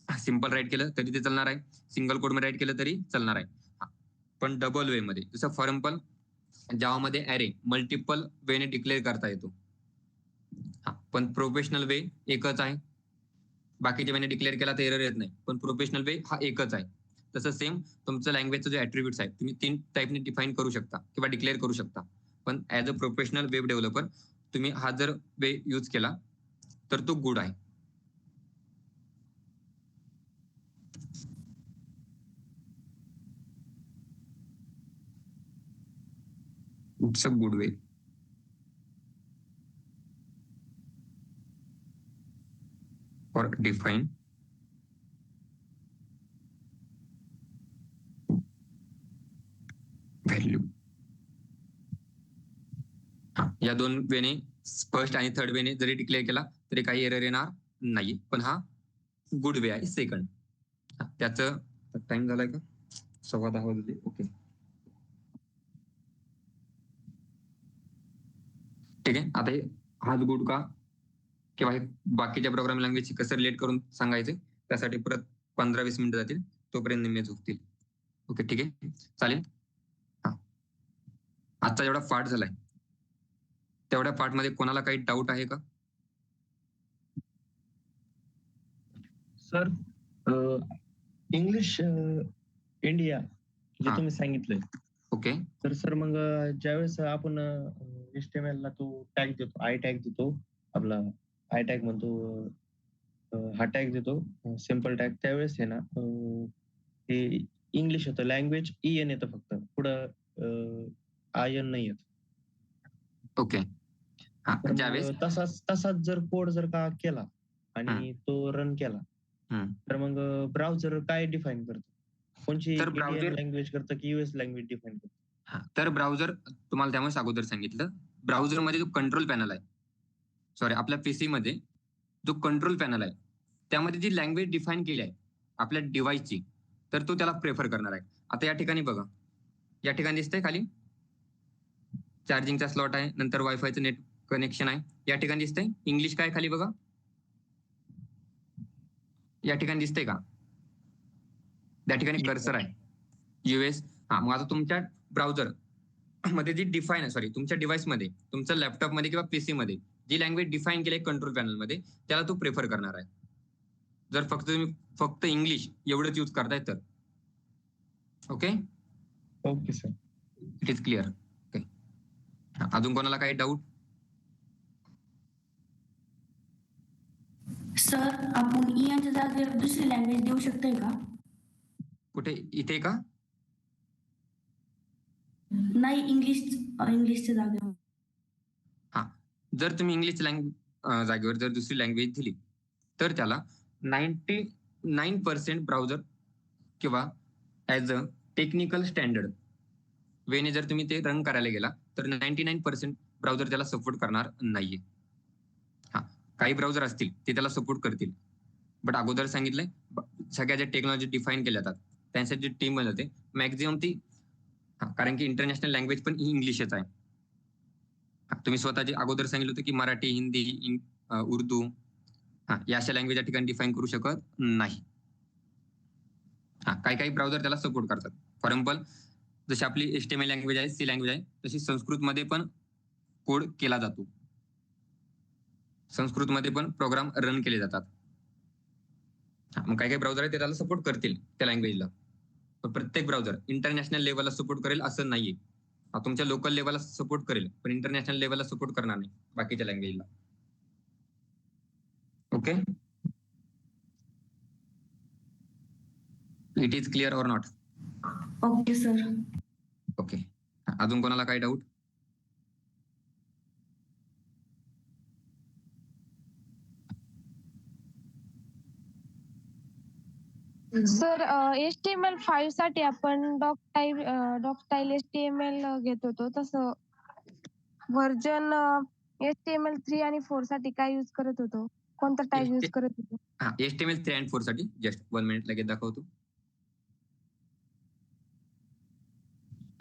[SPEAKER 1] सिम्पल राईट केलं तरी ते चालणार आहे, सिंगल कोड मध्ये राईट केलं तरी चालणार आहे, पण डबल वे मध्ये. जसं फॉर एक्झाम्पल जावामध्ये ऍरे मल्टिपल वेने डिक्लेअर करता येतो, पण प्रोफेशनल वे एकच आहे. बाकीच्या वेने डिक्लेअर केला तर एरर येत नाही, पण प्रोफेशनल वे हा एकच आहे. तसं सेम तुमचं लँग्वेजचं जे ऍट्रिब्यूट्स आहे तुम्ही 3 टाईपने डिफाईन करू शकता किंवा डिक्लेअर करू शकता, पण as a professional web developer तुम्ही हा जर वे यूज केला तर तो गुड आहे. It's a good way. or define value. या दोन वेने फर्स्ट आणि थर्ड वेने जरी डिक्लेअर केला तरी काही एरर येणार नाही, पण हा गुड वे आहे सेकंड. त्याचं टाइम झालाय का? 10:15 वाजले. ओके ठीक आहे. आता हे हाच गुड का किंवा हे बाकीच्या प्रोग्रामिंग लँग्वेजची कसं रिलेट करून सांगायचे त्यासाठी परत 15-20 मिनिटं जातील, तोपर्यंत निम्मे झोपतील. ओके ठीक आहे चालेल. आजचा जेवढा पार्ट झालाय तेवढ्या पार्ट मध्ये कोणाला काही डाऊट आहे का?
[SPEAKER 3] सर इंग्लिश इंडिया जे तुम्ही सांगितलंय,
[SPEAKER 1] ओके
[SPEAKER 3] तर सर मग ज्यावेळेस आपण HTML ला तो टॅग देतो, आय टॅग देतो, आपला आय टॅग म्हणतो, हा टॅग देतो सिम्पल टॅग, त्यावेळेस आहे ना ते इंग्लिश होतं, लँग्वेज EN येतं फक्त, पुढं IN नाही येत.
[SPEAKER 1] ओके ज्यावेळेस
[SPEAKER 3] तसाच जर कोड जर का केला आणि तो रन केला तर मग ब्राउझर काय डिफाईन करतो, कोणची इंडियन लँग्वेज करतं की US लँग्वेज डिफाईन करतो?
[SPEAKER 1] तर ब्राउझर तुम्हाला त्यामुळे अगोदर सांगितलं, ब्राउझर मध्ये जो कंट्रोल पॅनल आहे, आपल्या पीसी मध्ये जो कंट्रोल पॅनल आहे त्यामध्ये जी लँग्वेज डिफाईन केली आहे आपल्या डिव्हाइसची, तर तो त्याला प्रेफर करणार आहे. आता या ठिकाणी बघा, या ठिकाणी दिसतंय खाली चार्जिंगचा स्लॉट आहे, नंतर वायफायचं नेट कनेक्शन आहे, या ठिकाणी दिसतंय इंग्लिश काय खाली बघा, या ठिकाणी दिसतंय का? त्या ठिकाणी कर्सर आहे US. मग आता तुमच्या ब्राउझर मध्ये जी डिफाईन आहे, तुमच्या डिव्हाइस मध्ये, तुमच्या लॅपटॉप मध्ये किंवा पीसी मध्ये जी लँग्वेज डिफाईन केली आहे कंट्रोल पॅनल मध्ये, त्याला तो प्रेफर करणार आहे. जर फक्त इंग्लिश एवढंच यूज करताय तर. Okay
[SPEAKER 3] okay sir,
[SPEAKER 1] it is clear. Okay अजून कोणाला काही डाऊट?
[SPEAKER 5] सर आपण ईच्या जागेवर दुसरी लँग्वेज देऊ शकतोय का?
[SPEAKER 1] कुठे? इथे का?
[SPEAKER 5] नाही, इंग्लिशच्या जागेवर.
[SPEAKER 1] जर तुम्ही इंग्लिश जागेवर जर दुसरी लँग्वेज दिली तर त्याला 99% ब्राउझर किंवा ऍज अ टेक्निकल स्टँडर्ड वेने जर तुम्ही ते रन करायला गेला तर 99% ब्राउझर त्याला सपोर्ट करणार नाहीये. काही ब्राउझर असतील ते त्याला सपोर्ट करतील, बट अगोदर सांगितलंय सगळ्या ज्या टेक्नॉलॉजी डिफाईन केल्या जातात त्यांसाठी जी टीम बनवते मॅक्झिमम ती, कारण की इंटरनॅशनल लँग्वेज पण इंग्लिशच आहे. तुम्ही स्वतःचे अगोदर सांगितलं होतं की मराठी, हिंदी, उर्दू या अशा लँग्वेज या ठिकाणी डिफाईन करू शकत नाही. काही काही ब्राउझर त्याला सपोर्ट करतात. फॉर एक्झाम्पल जशी आपली HTML लँग्वेज आहे, C लँग्वेज आहे, तशी संस्कृत मध्ये पण कोड केला जातो, संस्कृत मध्ये पण प्रोग्राम रन केले जातात. मग काही काही ब्राउझर आहे ते त्याला सपोर्ट करतील त्या लँग्वेजला, पण प्रत्येक ब्राउझर इंटरनॅशनल लेवलला सपोर्ट करेल असं नाहीये. तुमच्या लोकल लेवलला सपोर्ट करेल पण इंटरनॅशनल लेवलला सपोर्ट करणार नाही बाकीच्या लँग्वेजला. Okay it is clear or not?
[SPEAKER 5] Okay sir.
[SPEAKER 1] Okay अजून कोणाला काही डाऊट?
[SPEAKER 6] सर HTML5 साठी आपण डॉक स्टाईल HTML घेत होतो, तसं व्हर्जन HTML3 आणि 4 साठी काय यूज करत होतो? कोणता टॅग यूज करत होतो?
[SPEAKER 1] HTML 3 and 4 साठी जस्ट 1 मिनिट लगेच दाखवतो.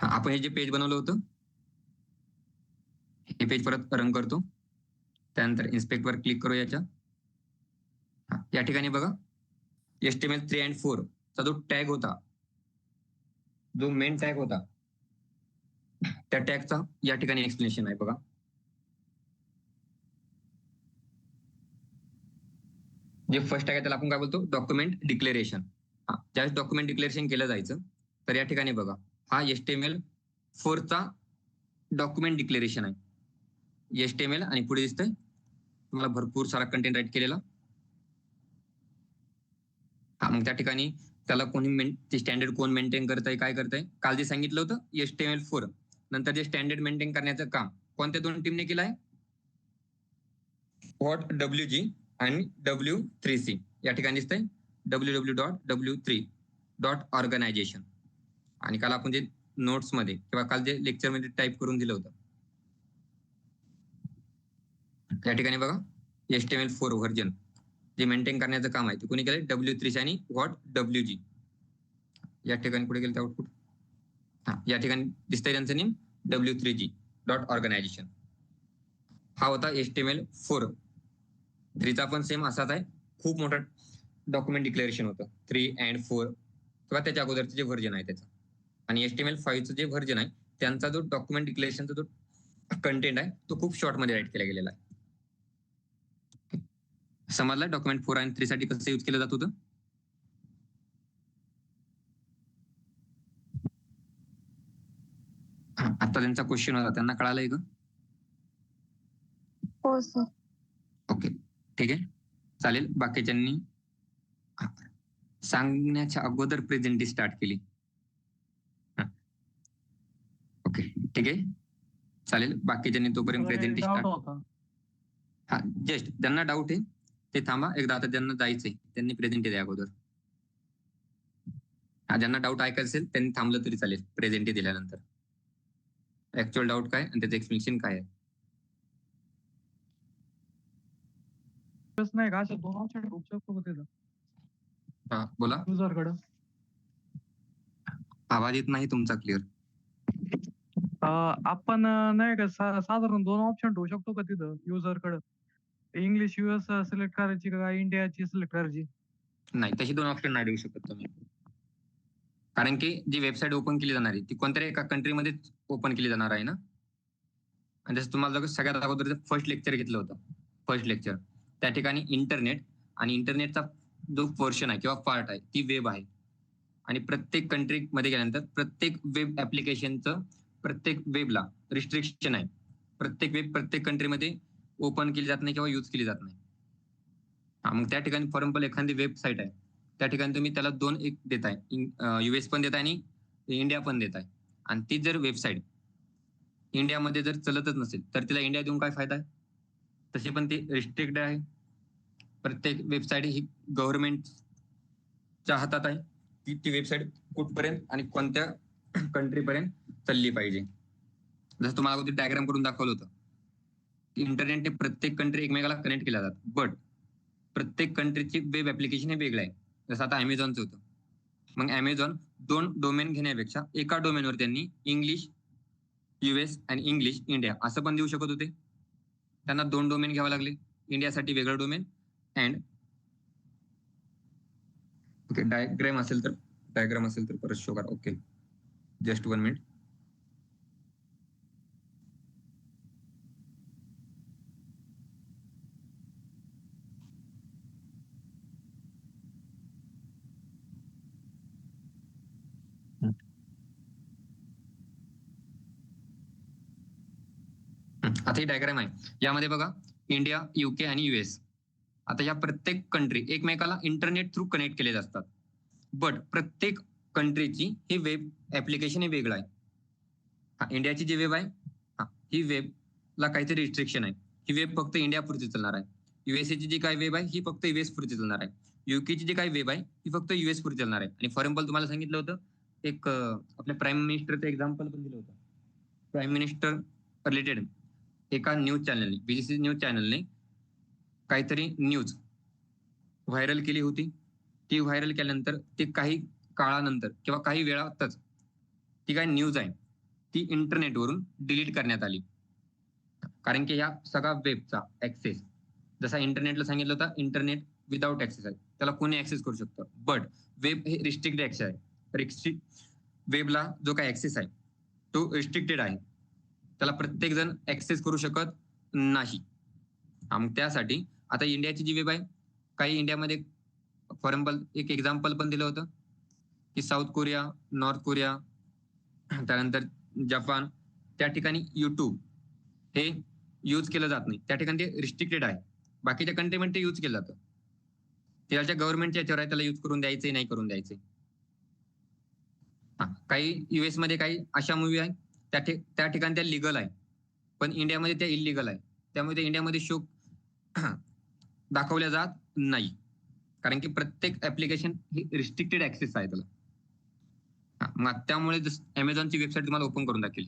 [SPEAKER 1] आपण हे जे पेज बनवलं होतं हे पेज परत रन करतो. त्यानंतर इन्स्पेक्ट वर क्लिक करू याच्या. या ठिकाणी बघा HTML 3 and 4 चा जो टॅग होता, जो मेन टॅग होता, त्या टॅगचा या ठिकाणी एक्सप्लेनेशन आहे बघा. जे फर्स्ट टॅग आहे त्याला आपण काय बोलतो? Document declaration. ज्यावेळेस डॉक्युमेंट डिक्लेरेशन केलं जायचं तर या ठिकाणी बघा हा HTML 4 चा डॉक्युमेंट डिक्लेरेशन आहे. HTML आणि पुढे दिसतंय तुम्हाला भरपूर सारा कंटेंट राईट केलेला. मग त्या ठिकाणी त्याला कोणी ते स्टँडर्ड कोण मेंटेन करताय, काय करताय? काल जे सांगितलं होतं HTML 4 नंतर जे स्टँडर्ड मेंटेन करण्याचं काम कोणत्या दोन टीमने केलं आहे? व्हॉट WG आणि W3C. या ठिकाणी दिसतंय www.w3.organization. आणि काल आपण जे नोट्स मध्ये किंवा काल जे लेक्चर मध्ये टाईप करून दिलं होतं या ठिकाणी बघा HTML 4 व्हर्जन जे मेंटेन करण्याचं काम आहे ते कोणी केलंय? W3C आणि व्हॉट WG. या ठिकाणी कुठे गेलं आउटपुट? या ठिकाणी दिसतंय त्यांचं नेम W3G.organization. हा होता HTML 4. 3 चा पण सेम असाच आहे. खूप मोठं डॉक्युमेंट डिक्लेरेशन होतं 3 and 4 किंवा त्याच्या अगोदरचं जे व्हर्जन आहे त्याचं. आणि HTML 5 चं जे व्हर्जन आहे त्यांचा जो डॉक्युमेंट डिक्लेरेशनचा जो कंटेंट आहे तो खूप शॉर्ट मध्ये राईट केला गेलेला आहे. समजलं डॉक्युमेंट 4 आणि 3 साठी कसं यूज केलं जात होतं? आता त्यांचा क्वेश्चन होता, त्यांना कळालंय का?
[SPEAKER 6] हो सर.
[SPEAKER 1] ओके ठीक आहे चालेल. बाकीच्यांनी सांगण्याच्या अगोदर प्रेझेंटी स्टार्ट केली. ओके ठीक आहे चालेल. बाकीच्यांनी तोपर्यंत प्रेझेंटी स्टार्ट. जस्ट ज्यांना डाऊट आहे ते थांबा. एकदा आता ज्यांना जायचंय त्यांनी प्रेझेंटी द्या अगोदर. ज्यांना डाऊट ऐकायचं असेल त्यांनी थांबलं तरी चालेल प्रेझेंटी दिल्यानंतर. ऍक्च्युअल डाऊट काय आणि त्याचं एक्सप्लेनेशन काय आहे?
[SPEAKER 7] नाही का? अशा दोन ऑप्शन होऊ शकतो का तिथं?
[SPEAKER 1] हा बोला.
[SPEAKER 7] युजरकडं
[SPEAKER 1] आवाज येत नाही तुमचा क्लिअर.
[SPEAKER 7] आपण नाही का साधारण दोन ऑप्शन ठेवू शकतो का तिथं युजरकडं? इंग्लिश US सिलेक्ट करायची का इंडियाची सिलेक्ट करायची?
[SPEAKER 1] नाही तशी दोन ऑप्शन नाही देऊ शकत तुम्ही. कारण की जी वेबसाईट ओपन केली जाणार आहे ती कोणत्या एका कंट्रीमध्ये ओपन केली जाणार आहे ना. आणि जसं तुम्हाला सगळ्यात अगोदर फर्स्ट लेक्चर घेतलं होतं, फर्स्ट लेक्चर त्या ठिकाणी इंटरनेट आणि इंटरनेटचा जो पोर्शन आहे किंवा पार्ट आहे ती वेब आहे. आणि प्रत्येक कंट्री मध्ये गेल्यानंतर प्रत्येक वेब ऍप्लिकेशनचं प्रत्येक वेबला रिस्ट्रिक्शन आहे. प्रत्येक वेब प्रत्येक कंट्रीमध्ये ओपन केली जात नाही किंवा यूज केली जात नाही. मग त्या ठिकाणी फॉर एक्झाम्पल एखादी वेबसाईट आहे त्या ठिकाणी तुम्ही त्याला दोन एक देताय, US पण देताय आणि इंडिया पण देताय. आणि ती जर वेबसाईट इंडियामध्ये जर चलतच नसेल तर तिला इंडिया देऊन काय फायदा आहे? तशी पण ती रिस्ट्रिक्टेड आहे. प्रत्येक वेबसाईट ही गव्हर्नमेंटच्या हातात आहे की ती वेबसाईट कुठपर्यंत आणि कोणत्या कंट्रीपर्यंत चालली पाहिजे. जसं तुम्हाला अगोदर डायग्राम करून दाखवलं होतं, इंटरनेटने प्रत्येक कंट्री एकमेकाला कनेक्ट केल्या जातात. बट प्रत्येक कंट्रीची वेब ऍप्लिकेशन हे वेगळं आहे. जसं आता अमेझॉनचं होतं. मग अमेझॉन दोन डोमेन घेण्यापेक्षा एका डोमेनवर त्यांनी इंग्लिश US आणि इंग्लिश इंडिया असं पण देऊ शकत होते. त्यांना दोन डोमेन घ्यावे लागले. इंडियासाठी वेगळं डोमेन अँड ओके डायग्राम असेल तर परत शो करा. Okay just 1 minute. आता ही डायग्राम आहे. यामध्ये बघा इंडिया, UK आणि US. आता या प्रत्येक कंट्री एकमेकाला इंटरनेट थ्रू कनेक्ट केले असतात. बट प्रत्येक कंट्रीची ही वेब ऍप्लिकेशन हे वेगळं आहे. इंडियाची जी वेब आहे ही वेबला काहीतरी रिस्ट्रिक्शन आहे. ही वेब फक्त इंडिया पुरती चालणार आहे. युएसए ची जी काही वेब आहे ही फक्त युएस पुरती चालणार आहे. युके ची जी काही वेब आहे ही फक्त युएस पुरती चालणार आहे. आणि फॉर एक्झाम्पल तुम्हाला सांगितलं होतं एक आपल्या प्राईम मिनिस्टरचं एक्झाम्पल पण दिलं होतं. प्राईम मिनिस्टर रिलेटेड एका न्यूज चॅनलने बीबीसी न्यूज चॅनलने काहीतरी न्यूज व्हायरल केली होती. ती व्हायरल केल्यानंतर ते काही काळानंतर किंवा काही वेळातच ती काय न्यूज आहे ती इंटरनेटवरून डिलीट करण्यात आली. कारण की या सगळ्या वेबचा ऍक्सेस जसा इंटरनेटला सांगितलं होतं इंटरनेट विदाउट ऍक्सेस आहे, त्याला कोणी ऍक्सेस करू शकतं. बट वेब हे रिस्ट्रिक्टेड ऍक्सेस आहे. वेबला जो काही ऍक्सेस आहे तो रिस्ट्रिक्टेड आहे, त्याला प्रत्येक जण ऍक्सेस करू शकत नाही. मग त्यासाठी आता इंडियाची जी वेब आहे काही इंडियामध्ये फॉर एक्झाम्पल एक एक्झाम्पल पण दिलं होतं की साऊथ कोरिया, नॉर्थ कोरिया, त्यानंतर जपान, त्या ठिकाणी युट्यूब हे यूज केलं जात नाही. त्या ठिकाणी ते रिस्ट्रिक्टेड आहे. बाकीच्या कंट्रीमध्ये ते यूज केलं जातं. त्याच्या गव्हर्नमेंटच्या याच्यावर आहे त्याला यूज करून द्यायचे नाही करून द्यायचे. काही युएस मध्ये काही अशा मूवी आहे त्या ठिकाणी त्या लिगल आहे, पण इंडियामध्ये त्या इलिगल आहे. त्यामुळे त्या इंडियामध्ये शो दाखवल्या जात नाही, कारण की प्रत्येक ऍप्लिकेशन ही रिस्ट्रिक्टेड ऍक्सेस आहे त्याला. मग त्यामुळे अमेझॉनची वेबसाईट तुम्हाला ओपन करून दाखवली.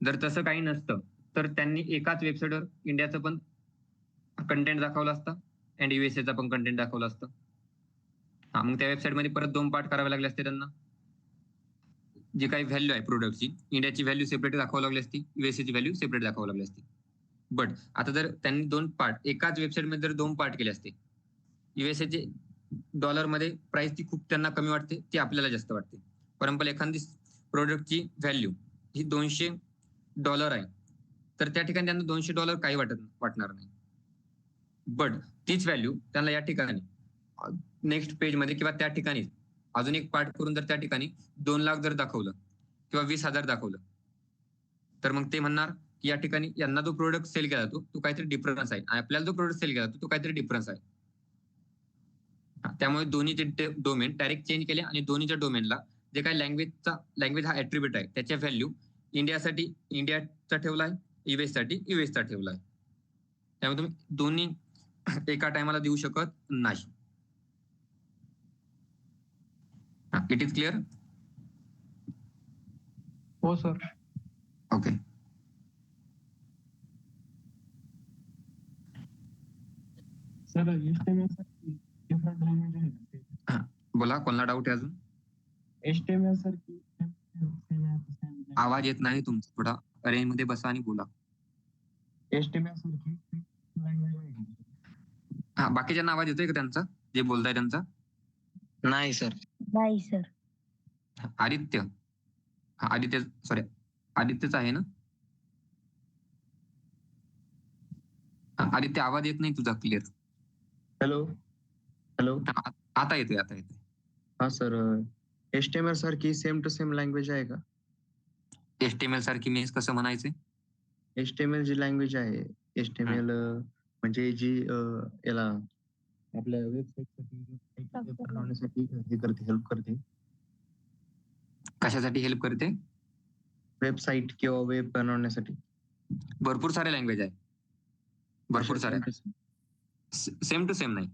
[SPEAKER 1] जर तसं काही नसतं तर त्यांनी एकाच वेबसाईटवर इंडियाचं पण कंटेंट दाखवलं असतं अँड युएसएचा पण कंटेंट दाखवलं असतं. मग त्या वेबसाईटमध्ये परत 2 पार्ट करावे लागले असते त्यांना. जी काही व्हॅल्यू आहे प्रोडक्टची, इंडियाची व्हॅल्यू सेपरेट दाखवावी लागली असती, युएसएची व्हॅल्यू सेपरेट दाखवावी लागली असती. बट आता जर त्यांनी 2 पार्ट एकाच वेबसाईटमध्ये जर 2 पार्ट केले असते, युएसएचे डॉलरमध्ये प्राइस ती खूप त्यांना कमी वाटते, ती आपल्याला जास्त वाटते. फॉर एक्झाम्पल एखादी प्रोडक्टची व्हॅल्यू ही $200 आहे, तर त्या ठिकाणी त्यांना $200 काही वाटणार नाही. बट तीच व्हॅल्यू त्यांना या ठिकाणी नेक्स्ट पेजमध्ये किंवा त्या ठिकाणी अजून एक पार्ट करून जर त्या ठिकाणी 2 लाख जर दाखवलं किंवा 20,000 दाखवलं, तर मग ते म्हणणार की या ठिकाणी यांना जो प्रोडक्ट सेल केला जातो तो काहीतरी डिफरन्स आहे आणि आपल्याला जो प्रोडक्ट सेल केला जातो तो काहीतरी डिफरन्स आहे. त्यामुळे दोन्हीचे डोमेन डायरेक्ट चेंज केले आणि दोन्हीच्या डोमेनला जे काही लँग्वेज हा ऍट्रिब्यूट आहे त्याच्या व्हॅल्यू इंडियासाठी इंडियाचा ठेवलाय, युएस साठी युएसचा ठेवलाय. त्यामुळे तुम्ही दोन्ही एका टायमाला देऊ शकत नाही. It is clear?
[SPEAKER 7] हो सर.
[SPEAKER 1] ओके.
[SPEAKER 3] सर HTML साठी डिफरंट लँग्वेज आहे.
[SPEAKER 1] बोला, कोणाला डाऊट आहे अजून?
[SPEAKER 3] HTML सारखी
[SPEAKER 1] आवाज येत नाही तुमचा, थोडा रेंज मध्ये बसा आणि बोला.
[SPEAKER 3] HTML सारखी लँग्वेज आहे.
[SPEAKER 1] बाकीच्यांना आवाज येतोय का त्यांचा, जे बोलताय त्यांचा?
[SPEAKER 3] नाही सर.
[SPEAKER 5] नाही सर.
[SPEAKER 1] आदित्य, आदित्य सॉरी आदित्यच आहे ना? आदित्य आवाज येत नाही तुझा क्लिअर.
[SPEAKER 3] Hello hello.
[SPEAKER 1] आता येतोय आता येतोय.
[SPEAKER 3] हा सर, HTML सारखी सेम टू सेम लँग्वेज आहे का?
[SPEAKER 1] HTML सारखी मीन्स कसं म्हणायचं?
[SPEAKER 3] HTML जी लँग्वेज आहे, HTML म्हणजे जी याला आपल्या वेबसाईट बनवण्यासाठी हे करते, हेल्प करते.
[SPEAKER 1] कशासाठी हेल्प करते?
[SPEAKER 3] वेबसाईट किंवा वेब बनवण्यासाठी.
[SPEAKER 1] भरपूर सारे लँग्वेज आहे, भरपूर सारे. सेम टू सेम नाही,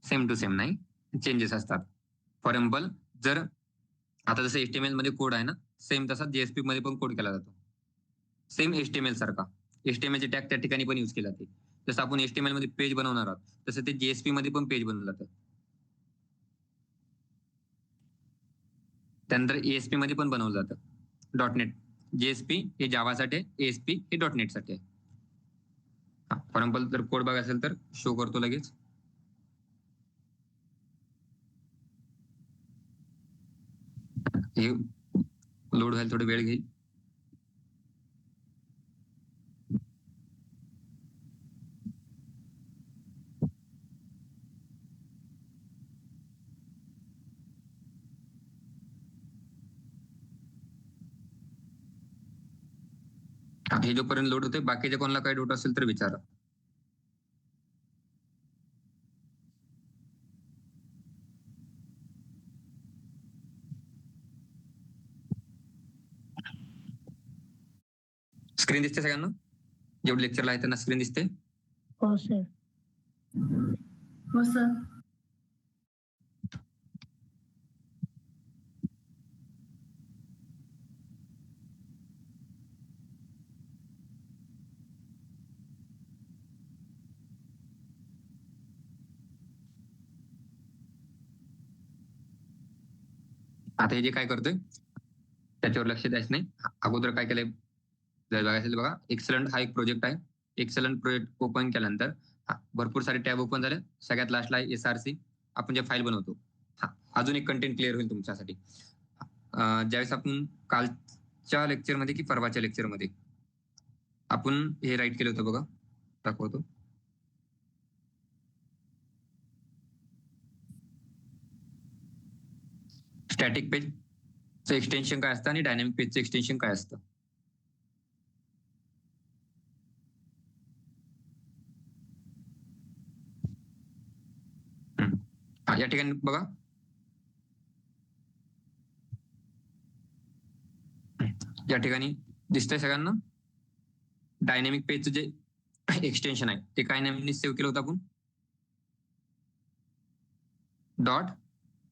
[SPEAKER 1] सेम टू सेम नाही, चेंजेस असतात. फॉर एक्झाम्पल जर आता जसं HTML मध्ये कोड आहे ना, सेम तसा JSP मध्ये पण कोड केला जातो. सेम HTML सारखा HTML चे टॅग त्या ठिकाणी पण यूज केले जाते. जसं आपण HTML मध्ये पेज बनवणार आहोत तसं ते JSP मध्ये पण पेज बनवलं जातं. त्यानंतर ASP मध्ये पण बनवलं जातं. .NET JSP हे जावासाठी आहे, ASP हे .NET साठी आहे. फॉर एक्झाम्पल जर कोड बघायचा असेल तर शो करतो लगेच. हे लोड व्हायला थोडा वेळ घेईल. हे जोपर्यंत लोड होते, बाकीच्या कोणाला काही डाऊट असेल तर विचारा. स्क्रीन दिसते सगळ्यांना? जेवढे लेक्चरला आहे त्यांना स्क्रीन दिसते?
[SPEAKER 2] हो सर.
[SPEAKER 5] हो सर.
[SPEAKER 1] आता हे जे काय करतोय त्याच्यावर लक्ष द्यायचं नाही. अगोदर काय केलंय जर बघायचं असेल बघा, एक्सलंट हा एक प्रोजेक्ट आहे. एक्सलंट प्रोजेक्ट ओपन केल्यानंतर भरपूर सारे टॅब ओपन झाले. सगळ्यात लास्टला आहे SRC, आपण जे फाईल बनवतो. अजून एक कंटेंट क्लिअर होईल तुमच्यासाठी. ज्यावेळेस आपण कालच्या लेक्चरमध्ये की परवाच्या लेक्चरमध्ये आपण हे राईट केलं होतं बघा, दाखवतो. स्टॅटिक पेजचं एक्सटेन्शन काय असतं आणि डायनॅमिक पेजचं एक्सटेन्शन काय असतं. या ठिकाणी बघा, या ठिकाणी दिसतंय सगळ्यांना डायनॅमिक पेजचं जे एक्सटेन्शन आहे ते काय नेमने सेव्ह केलं होतं आपण,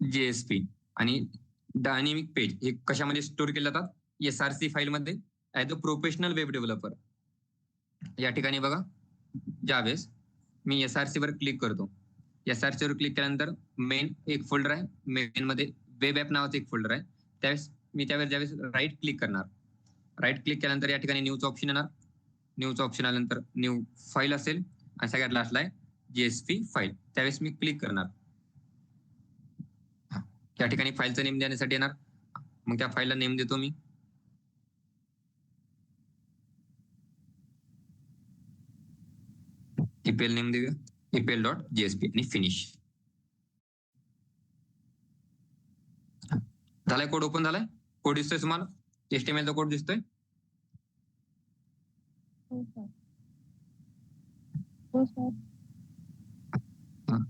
[SPEAKER 1] .jsp. आणि डायनॅमिक पेज हे कशामध्ये स्टोअर केले जातात? SRC फाईल मध्ये as a professional web developer. या ठिकाणी बघा, ज्यावेळेस मी SRC वर क्लिक करतो, SRC वर क्लिक केल्यानंतर मेन एक फोल्डर आहे, मेन मध्ये वेब ऍप नावाचं एक फोल्डर आहे. त्यावेळेस मी ज्यावेळेस राईट क्लिक करणार, राईट क्लिक केल्यानंतर या ठिकाणी न्यूचं ऑप्शन येणार. न्यूचं ऑप्शन आल्यानंतर न्यू फाईल असेल आणि सगळ्यात लास्टला आहे JSP फाईल. त्यावेळेस मी क्लिक करणार. या ठिकाणी फाईलचं नेम देण्यासाठी येणार. मग त्या फाईलला नेम देतो मी. EPL नेम देऊया, EPL.JSP आणि फिनिश. झालाय कोड ओपन झालाय? कोड दिसतोय तुम्हाला? HTML चा कोड दिसतोय?
[SPEAKER 6] हो सर. हो sir.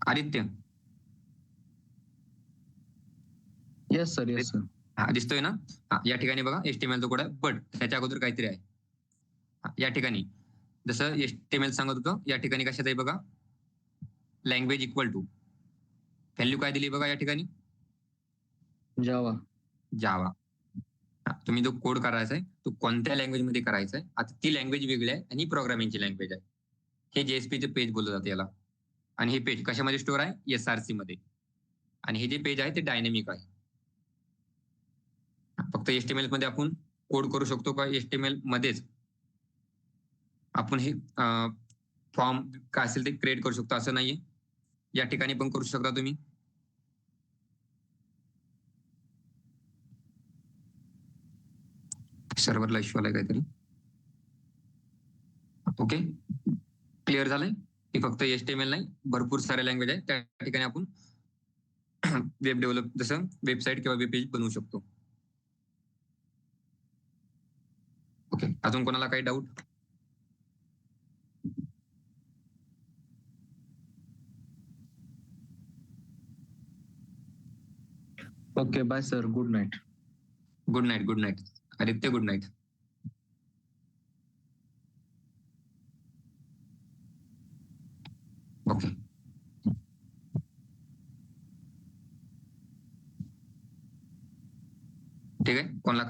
[SPEAKER 1] Aditya
[SPEAKER 3] yes sir, yes sir.
[SPEAKER 1] हा दिसतोय ना? या ठिकाणी बघा HTML चा कोड आहे, बट त्याच्या अगोदर काहीतरी आहे. या ठिकाणी जसं HTML सांगत होतं, या ठिकाणी कशात आहे बघा, लँग्वेज इक्वल टू व्हॅल्यू काय दिली बघा या ठिकाणी, जावा. तुम्ही जो कोड करायचा आहे तो कोणत्या लँग्वेज मध्ये करायचा आहे? आता ती लँग्वेज वेगळी आहे आणि प्रोग्रामिंगची लँग्वेज आहे. हे JSP चे पेज बोललं जाते याला. आणि हे पेज कशामध्ये स्टोअर आहे? SRC मध्ये. आणि हे जे पेज आहे ते डायनॅमिक आहे. फक्त HTML मध्ये आपण कोड करू शकतो का? HTML मध्येच आपण हे फॉर्म काय असेल ते क्रिएट करू शकतो असं नाहीये. या ठिकाणी पण करू शकता तुम्ही. सर्व्हरला इश्यू आलाय काहीतरी. ओके, क्लिअर झालंय की फक्त HTML नाही, भरपूर सारे लँग्वेज आहे. त्या ठिकाणी आपण वेब डेव्हलप जसं वेबसाईट किंवा वेब पेज बनवू शकतो. ओके, अजून कोणाला काही doubt?
[SPEAKER 3] Okay, bye sir, good night.
[SPEAKER 1] Good night, good night Aditya, good night. Okay, ठीक आहे. कोणाला